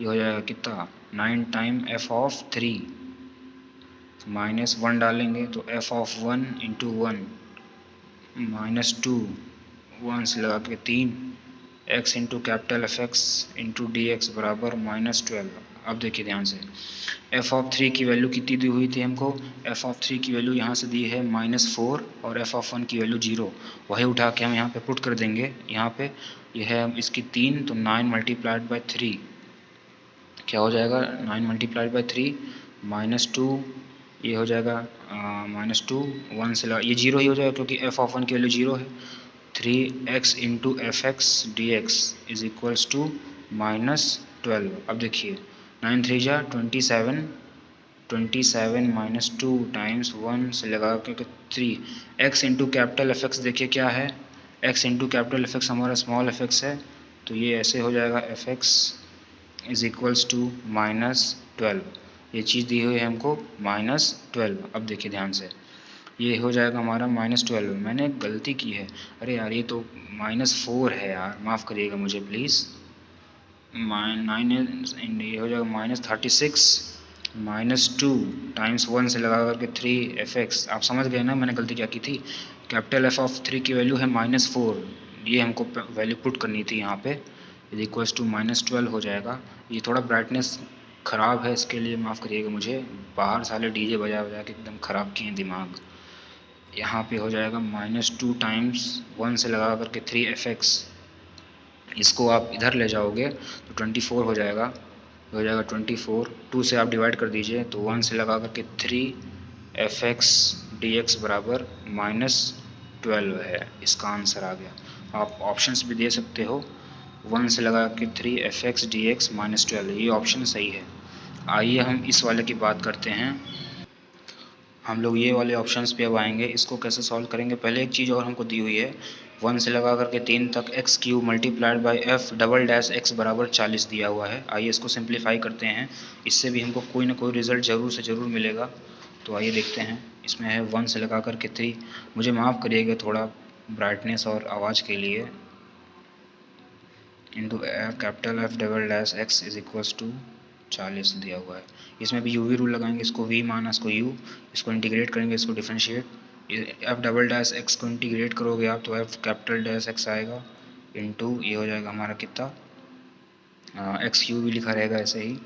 ये हो जाएगा कितना 9 टाइम एफ ऑफ 3 -1 डालेंगे तो एफ ऑफ 1 इंटू 1 -2, 1 से लगा के 3 X into capital F x into D x बराबर -12। अब देखिए ध्यान से, एफ ऑफ 3 की वैल्यू कितनी दी हुई थी हमको, एफ ऑफ 3 की वैल्यू यहाँ से दी है -4 और एफ ऑफ 1 की वैल्यू 0, वही उठा के हम यहाँ पे पुट कर देंगे। यहाँ पे यह है इसकी 3, तो 9 मल्टीप्लाइड बाई 3 क्या हो जाएगा, 9 मल्टीप्लाइड बाई 3 -2, ये हो जाएगा -2, 1 से ये 0 ही हो जाएगा क्योंकि एफ ऑफ 1 की वैल्यू 0 है। 3x into F X D x is equals to -12। अब देखिए 9 3 जा 27, 27 -2 टाइम्स 1 से लगा के 3 x into capital F X, देखिए क्या है, x into capital F X हमारा स्मॉल एफ एक्स है, तो ये ऐसे हो जाएगा F x is equals to -12। ये चीज़ दी हुई है हमको -12। अब देखिए ध्यान से, ये हो जाएगा हमारा -12, मैंने एक गलती की है, अरे यार ये तो -4 है यार, माफ़ करिएगा मुझे प्लीज़। 9 ये हो जाएगा -36 -2 टाइम्स 1 से लगा करके 3 एफ एक्स, आप समझ गए ना मैंने गलती क्या की थी। कैपिटल एफ ऑफ 3 की वैल्यू है -4, ये हमको वैल्यू पुट करनी थी यहाँ पे, इज इक्वल्स टू -12 हो जाएगा। ये थोड़ा ब्राइटनेस ख़राब है, इसके लिए माफ़ करिएगा मुझे, बाहर साले डीजे बजा बजा के एकदम ख़राब किए दिमाग। यहाँ पे हो जाएगा -2 टाइम्स 1 से लगा करके 3 एफ एक्स, इसको आप इधर ले जाओगे तो 24 हो जाएगा, हो जाएगा 24, 2 से आप डिवाइड कर दीजिए तो 1 से लगा करके 3 एफ एक्स डी एक्स बराबर -12 है, इसका आंसर आ गया। आप ऑप्शंस भी दे सकते हो, 1 से लगा के 3 एफ एक्स डी एक्स -12, ये ऑप्शन सही है। आइए हम इस वाले की बात करते हैं। हम लोग ये वाले ऑप्शंस पे अब आएंगे, इसको कैसे सॉल्व करेंगे। पहले एक चीज़ और हमको दी हुई है, 1 से लगा करके 3 तक x cube multiplied by F double dash x बराबर 40 दिया हुआ है। आइए इसको सिंप्लीफाई करते हैं, इससे भी हमको कोई ना कोई रिज़ल्ट ज़रूर से ज़रूर मिलेगा। तो आइए देखते हैं, इसमें है 1 से लगा करके 3, मुझे माफ़ करिएगा थोड़ा ब्राइटनेस और आवाज़ के लिए, into capital F double dash x is equals to 40 दिया हुआ है। इसमें भी यूवी रूल लगाएंगे, इसको v माना, इसको u, इसको इंटीग्रेट करेंगे, इसको differentiate, F double dash x को इंटीग्रेट करोगे आप तो एफ कैपिटल डैश एक्स आएगा, इंटू ये हो जाएगा हमारा कितना एक्स क्यू भी लिखा रहेगा ऐसे ही,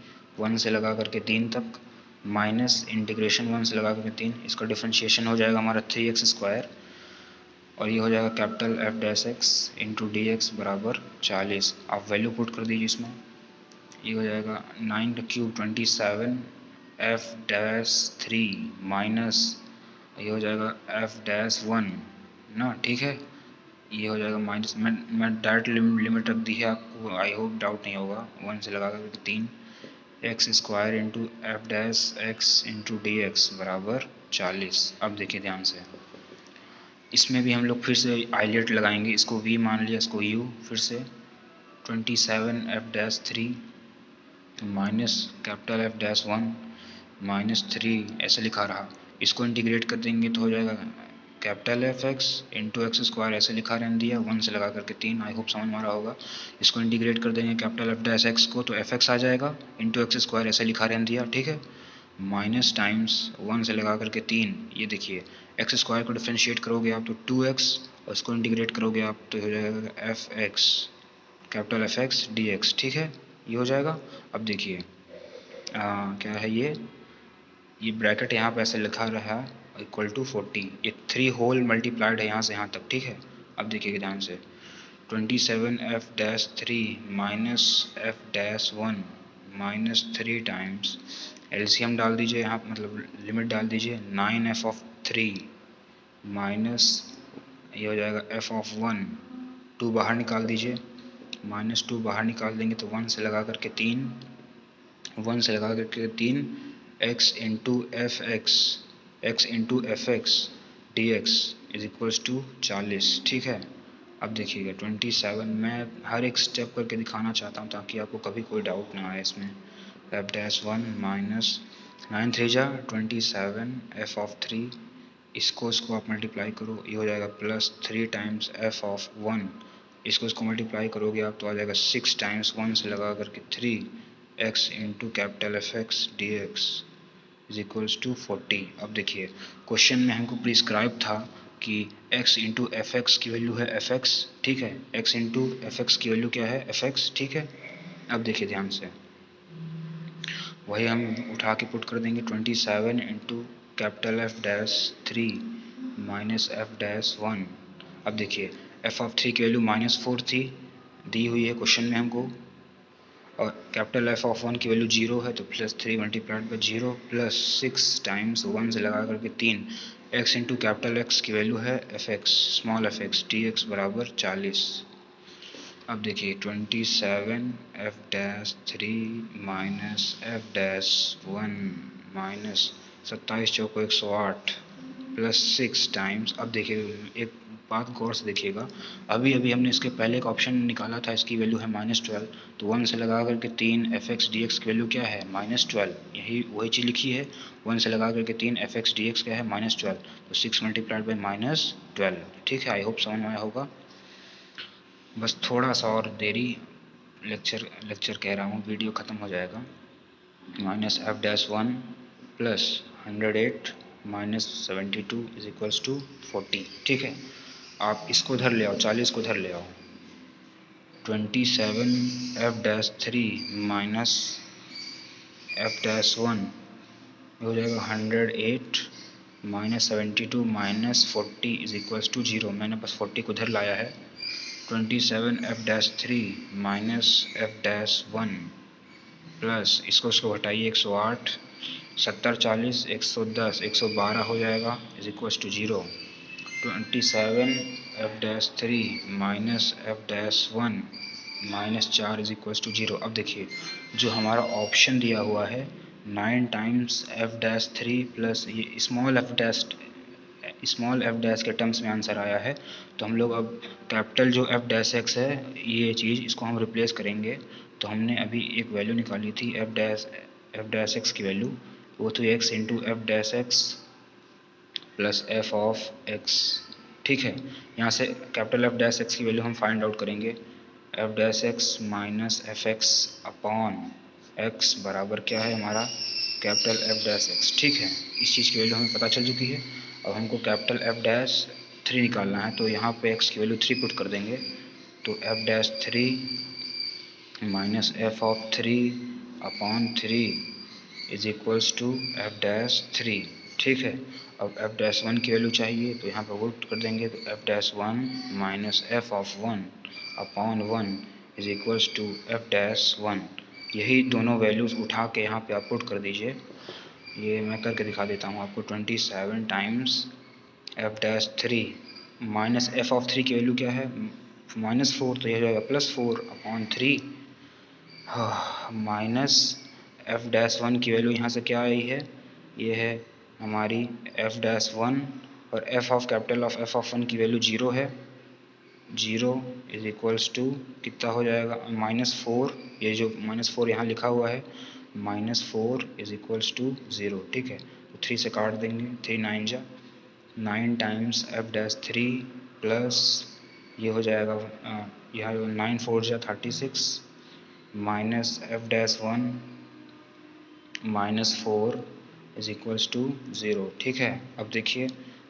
1 से लगा करके 3 तक, माइनस इंटीग्रेशन 1 से लगा करके 3, इसका डिफरेंशिएशन हो जाएगा हमारा 3x स्क्वायर, और ये हो जाएगा capital F dash x into D x बराबर 40। आप वैल्यू पुट कर दीजिए इसमें, ये हो जाएगा 9 क्यूब 27 एफ डैश 3 माइनस ये हो जाएगा एफ डैश 1 ना, ठीक है। ये हो जाएगा माइनस, मैं डायरेक्ट लिमिट रख दी है आपको, आई होप डाउट नहीं होगा। 1 से लगा करके 3 x square into f dash x into D x बराबर 40। अब देखिए ध्यान से, इसमें भी हम लोग फिर से आइलेट लगाएंगे, इसको v मान लिया, इसको u, फिर से 27 F dash 3 minus capital F dash 1 minus 3 ऐसे लिखा रहा। इसको इंटीग्रेट कर देंगे तो हो जाएगा capital F x into x square, ऐसे लिखा रहने दिया, 1 से लगा करके 3, आई होप समझ में आ रहा होगा। इसको इंटीग्रेट कर देंगे कैपिटल एफ डैश एक्स को तो एफ एक्स आ जाएगा इंटू एक्स स्क्वायर, ऐसे लिखा रहने दिया, ठीक है। माइनस टाइम्स 1 से लगा करके 3, ये देखिए एक्स स्क्वायर को डिफ्रेंशिएट करोगे आप तो 2x, और इसको इंटीग्रेट करोगे आप तो हो जाएगा F X capital F X D x, ठीक है, ये हो जाएगा। अब देखिए क्या है ये ब्रैकेट यहाँ पे ऐसे लिखा रहा है इक्वल टू 40, ये 3 होल मल्टीप्लाइड है यहाँ से यहाँ तक, ठीक है। अब देखिए ध्यान से 27 F dash 3 minus F dash 1 minus 3 times LCM डाल दीजिए यहाँ, मतलब लिमिट डाल दीजिए, 9 एफ ऑफ 3 माइनस ये हो जाएगा एफ ऑफ 1, 2 बाहर निकाल दीजिए, माइनस 2 बाहर निकाल देंगे तो 1 से लगा करके 3, 1 से लगा करके 3 X into F X D x is equals to 40, ठीक है। अब देखिएगा 27, मैं हर एक स्टेप करके दिखाना चाहता हूँ ताकि आपको कभी कोई डाउट ना आए इसमें। एफ डैश 1 माइनस 9 3 जा 27 एफ ऑफ 3, इसको आप मल्टीप्लाई करो, ये हो जाएगा प्लस 3 टाइम्स एफ ऑफ 1, इसको मल्टीप्लाई करोगे आप तो आ जाएगा 6 टाइम्स 1 से लगा करके 3 X into capital F X D x is equals to 40। अब देखिए क्वेश्चन में हमको प्रिस्क्राइब था कि x इंटू एफ एक्स की वैल्यू है एफ एक्स, ठीक है, x इंटू एफ एक्स की वैल्यू क्या है एफ एक्स, ठीक है। अब देखिए ध्यान से वही हम उठा के पुट कर देंगे 27 into capital F dash 3 minus F dash 1। अब देखिए एफ ऑफ 3 की वैल्यू -4 थी, दी हुई है क्वेश्चन में हमको, और कैपिटल एफ ऑफ 1 की वैल्यू 0 है तो plus 3 multiplied by 0 plus 6 times 1 से लगा करके 3 एक्स इंटू कैपिटल एक्स की वैल्यू है f X small F X D x बराबर 40। अब देखिए 27 F dash 3 minus F dash 1 minus 27 चौको 108 प्लस 6 टाइम्स। अब देखिए एक बात गौर से देखिएगा, अभी अभी हमने इसके पहले एक ऑप्शन निकाला था, इसकी वैल्यू है -12, तो 1 से लगा करके 3 एफ एक्स डी एक्स की वैल्यू क्या है -12, यही वही चीज़ लिखी है। 1 से लगा करके 3 एफ एक्स डी एक्स क्या है -12, तो 6 मल्टीप्लाइड बाई -12, ठीक है। आई होप समझ में आया होगा। बस थोड़ा सा और देरी, लेक्चर कह रहा हूँ, वीडियो ख़त्म हो जाएगा। Minus F dash 1 plus 108 minus 72 is equals to 40, ठीक है। आप इसको उधर ले आओ, 40 को उधर ले आओ, 27 F dash 3 minus F dash 1 हो जाएगा 108 minus 72 minus 40 is equals to 0। मैंने बस 40 को उधर लाया है। 27 F dash 3 minus F dash 1 plus इसको हटाइए 108, 70 40 110 112 हो जाएगा is equals to 0। 27 F dash 3 minus F dash 1 minus 4 is equals to 0। अब देखिए जो हमारा ऑप्शन दिया हुआ है 9 टाइम्स एफ डैश 3 प्लस ये स्मॉल एफ डैश के टर्म्स में आंसर आया है, तो हम लोग अब कैपिटल जो एफ डैश एक्स है ये चीज़ इसको हम रिप्लेस करेंगे। तो हमने अभी एक वैल्यू निकाली थी एफ डैश एक्स की वैल्यू, वो तो x into f dash x plus f of x, ठीक है। यहाँ से कैपिटल एफ डैश एक्स की वैल्यू हम फाइंड आउट करेंगे, F dash x minus F x upon x बराबर क्या है हमारा कैपिटल एफ डैश एक्स, ठीक है। इस चीज़ की वैल्यू हमें पता चल चुकी है। अब हमको कैपिटल एफ डैश 3 निकालना है, तो यहाँ पे एक्स की वैल्यू 3 पुट कर देंगे, तो F dash 3 minus F of 3 upon 3 is equals to F dash 3, ठीक है। अब एफ डैश 1 की वैल्यू चाहिए तो यहाँ पर पुट कर देंगे, तो F dash 1 minus F of 1 upon 1 is equals to F dash 1। यही दोनों वैल्यूज़ उठा के यहाँ पे आप पुट कर दीजिए, ये मैं करके दिखा देता हूँ आपको। 27 times F dash 3 minus F of 3 की वैल्यू क्या है, -4, तो ये हो जाएगा +4/3 माइनस एफ डैश 1 की वैल्यू यहाँ से क्या आई है, ये है हमारी एफ डैश 1, और F of capital of F of 1 की वैल्यू 0 है। 0 इज इक्वल्स टू कितना हो जाएगा, -4, ये जो -4 यहाँ लिखा हुआ है, -4 इज इक्वल्स टू 0। ठीक है, तो 3 से काट देंगे, 3 9 जा 9 टाइम्स एफ डैश 3 प्लस ये हो जाएगा यहाँ 9 4 जा 36 minus F dash 1 -4 is equals to 0। ठीक है, अब देखिए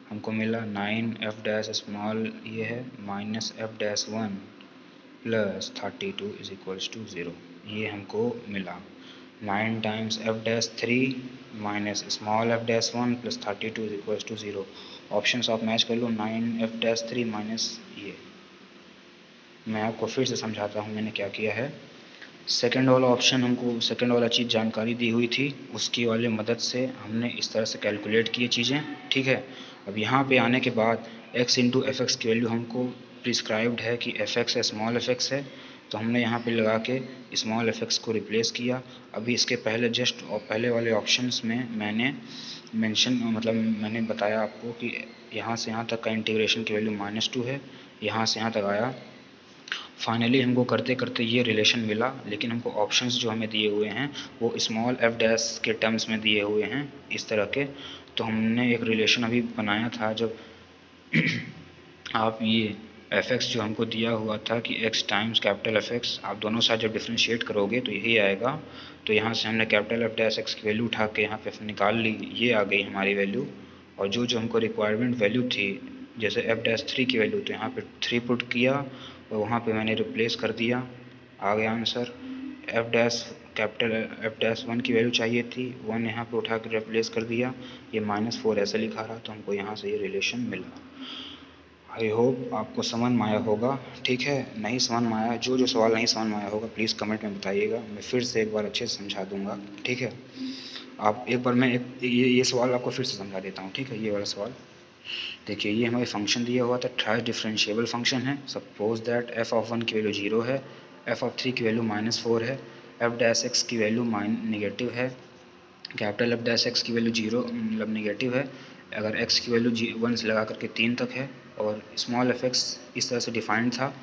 हमको मिला 9 एफ डैश स्मॉल ये है minus F dash 1 plus 32 is equals to 0, ये हमको मिला। 9 times F dash 3 minus small F dash 1 plus 32 is equals to 0। Options आप मैच कर लो, 9 एफ डैश 3 माइनस ये। मैं आपको फिर से समझाता हूँ मैंने क्या किया है। सेकंड वाला ऑप्शन हमको सेकंड वाला चीज़ जानकारी दी हुई थी, उसकी वाले मदद से हमने इस तरह से कैलकुलेट किए चीज़ें। ठीक है, अब यहाँ पे आने के बाद x इंटू एफ एक्स की वैल्यू हमको प्रिस्क्राइब्ड है कि एफ एक्स है, स्मॉल एफ एक्स है, तो हमने यहाँ पे लगा के स्मॉल एफ एक्स को रिप्लेस किया। अभी इसके पहले जस्ट और पहले वाले ऑप्शंस में मैंने मेंशन मतलब मैंने बताया आपको कि यहाँ से यहाँ तक का इंटीग्रेशन की वैल्यू -2 है, यहाँ से यहाँ तक आया। फाइनली हमको करते करते ये रिलेशन मिला, लेकिन हमको ऑप्शंस जो हमें दिए हुए हैं वो स्मॉल एफ डैश के टर्म्स में दिए हुए हैं इस तरह के। तो हमने एक रिलेशन अभी बनाया था, जब आप ये एफ एक्स जो हमको दिया हुआ था कि x times capital F x, आप दोनों साइड जब डिफ्रेंशिएट करोगे तो यही आएगा। तो यहाँ से हमने कैपिटल एफ डैश एक्स की वैल्यू उठा के यहाँ पे निकाल ली, ये आ गई हमारी वैल्यू। और जो जो हमको रिक्वायरमेंट वैल्यू थी, जैसे एफ डैश 3 की वैल्यू, तो यहाँ पे 3 पुट किया और वहाँ पे मैंने रिप्लेस कर दिया, आ गया answer. F dash capital F dash 1 की वैल्यू चाहिए थी, 1 यहाँ पे उठा कर रिप्लेस कर दिया, ये -4 ऐसे लिखा रहा, तो हमको यहाँ से ये रिलेशन मिला। आई होप आपको समझ में आया होगा। ठीक है, नहीं समझ में आया, जो जो सवाल नहीं समझ में आया होगा प्लीज़ कमेंट में बताइएगा, मैं फिर से एक बार अच्छे से समझा दूंगा। ठीक है, आप एक बार मैं ये सवाल आपको फिर से समझा देता हूँ। ठीक है, ये वाला सवाल देखिए, ये हमें फंक्शन दिया हुआ था, ट्राइस डिफरेंशिएबल फंक्शन है। सपोज दैट एफ ऑफ 1 की वैल्यू 0 है, एफ ऑफ 3 की वैल्यू -4 है, एफ डैश एक्स की वैल्यू नेगेटिव है, कैपिटल एफ डैश एक्स की वैल्यू 0 मतलब नेगेटिव है, अगर एक्स की वैल्यू 1 से लगा करके 3 तक है, और स्मॉल एफ एक्स इस तरह से डिफाइंड था।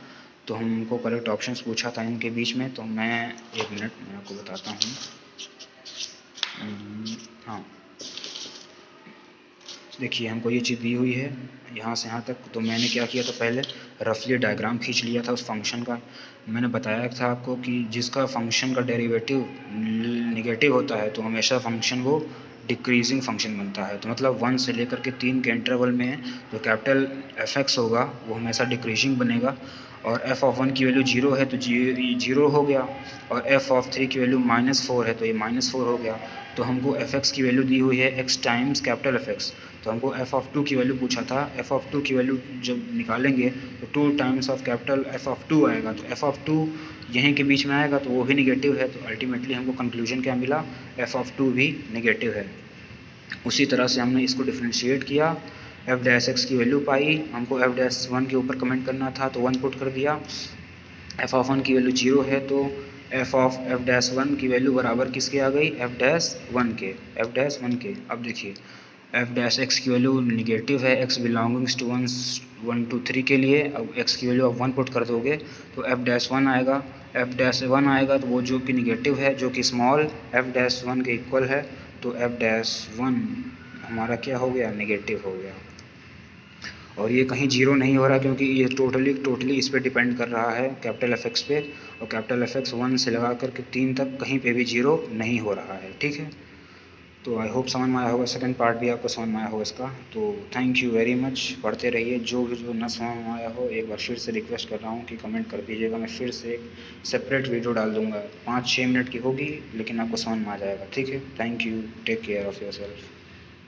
तो हमको करेक्ट ऑप्शंस पूछा था इनके बीच में, तो मैं एक मिनट मैं आपको बताता हूँ। हाँ, देखिए हमको ये चीज़ दी हुई है यहाँ से यहाँ तक, तो मैंने क्या किया था, पहले रफली डायग्राम खींच लिया था उस फंक्शन का। मैंने बताया था आपको कि जिसका फंक्शन का डेरिवेटिव नेगेटिव होता है तो हमेशा फंक्शन वो डिक्रीजिंग फंक्शन बनता है। तो मतलब 1 से लेकर के 3 के इंटरवल में जो कैपिटल एफ एक्स होगा वो हमेशा डिक्रीजिंग बनेगा, और एफ ऑफ 1 की वैल्यू 0 है तो 0 हो गया, और एफ ऑफ 3 की वैल्यू -4 है तो ये -4 हो गया। तो हमको एफ एक्स की वैल्यू दी हुई है x times capital F x, तो हमको एफ ऑफ 2 की वैल्यू पूछा था। एफ ऑफ 2 की वैल्यू जब निकालेंगे तो 2 times of capital F of 2 आएगा, तो एफ ऑफ 2 यहीं के बीच में आएगा तो वो भी निगेटिव है, तो अल्टीमेटली हमको कंक्लूजन क्या मिला, एफ ऑफ 2 भी निगेटिव है। उसी तरह से हमने इसको डिफ्रेंशिएट किया, एफ डैश एक्स की वैल्यू पाई, हमको एफ डैश 1 के ऊपर कमेंट करना था तो 1 पुट कर दिया। एफ ऑफ 1 की वैल्यू 0 है तो एफ ऑफ एफ डैश 1 की वैल्यू बराबर किसके आ गई, एफ डैश 1 के, एफ डैश 1 के। अब देखिए एफ डैश एक्स की वैल्यू निगेटिव है, एक्स बिलोंगिंग्स टू 1 2 3 के लिए। अब एक्स की वैल्यू आप 1 पुट कर दोगे तो एफ डैश 1 आएगा, एफ डैश 1 आएगा तो वो जो कि निगेटिव है, जो कि स्मॉल एफ डैश 1 के इक्वल है, तो एफ डैश 1 हमारा क्या हो गया, निगेटिव हो गया। और ये कहीं 0 नहीं हो रहा क्योंकि ये टोटली इस पे डिपेंड कर रहा है कैपिटल एफ एक्स पे, और कैपिटल एफ एक्स 1 से लगा करके 3 तक कहीं पे भी 0 नहीं हो रहा है। ठीक है, तो आई होप समझ में आया होगा, सेकंड पार्ट भी आपको समझ में आया होगा इसका। तो थैंक यू वेरी मच, पढ़ते रहिए। जो ना समझ में आया हो एक बार फिर से रिक्वेस्ट कर रहा हूँ कि कमेंट कर दीजिएगा, मैं फिर से एक सेपरेट वीडियो डाल दूँगा, 5-6 मिनट की होगी लेकिन आपको समझ में आ जाएगा। ठीक है, thank you, take care of your self.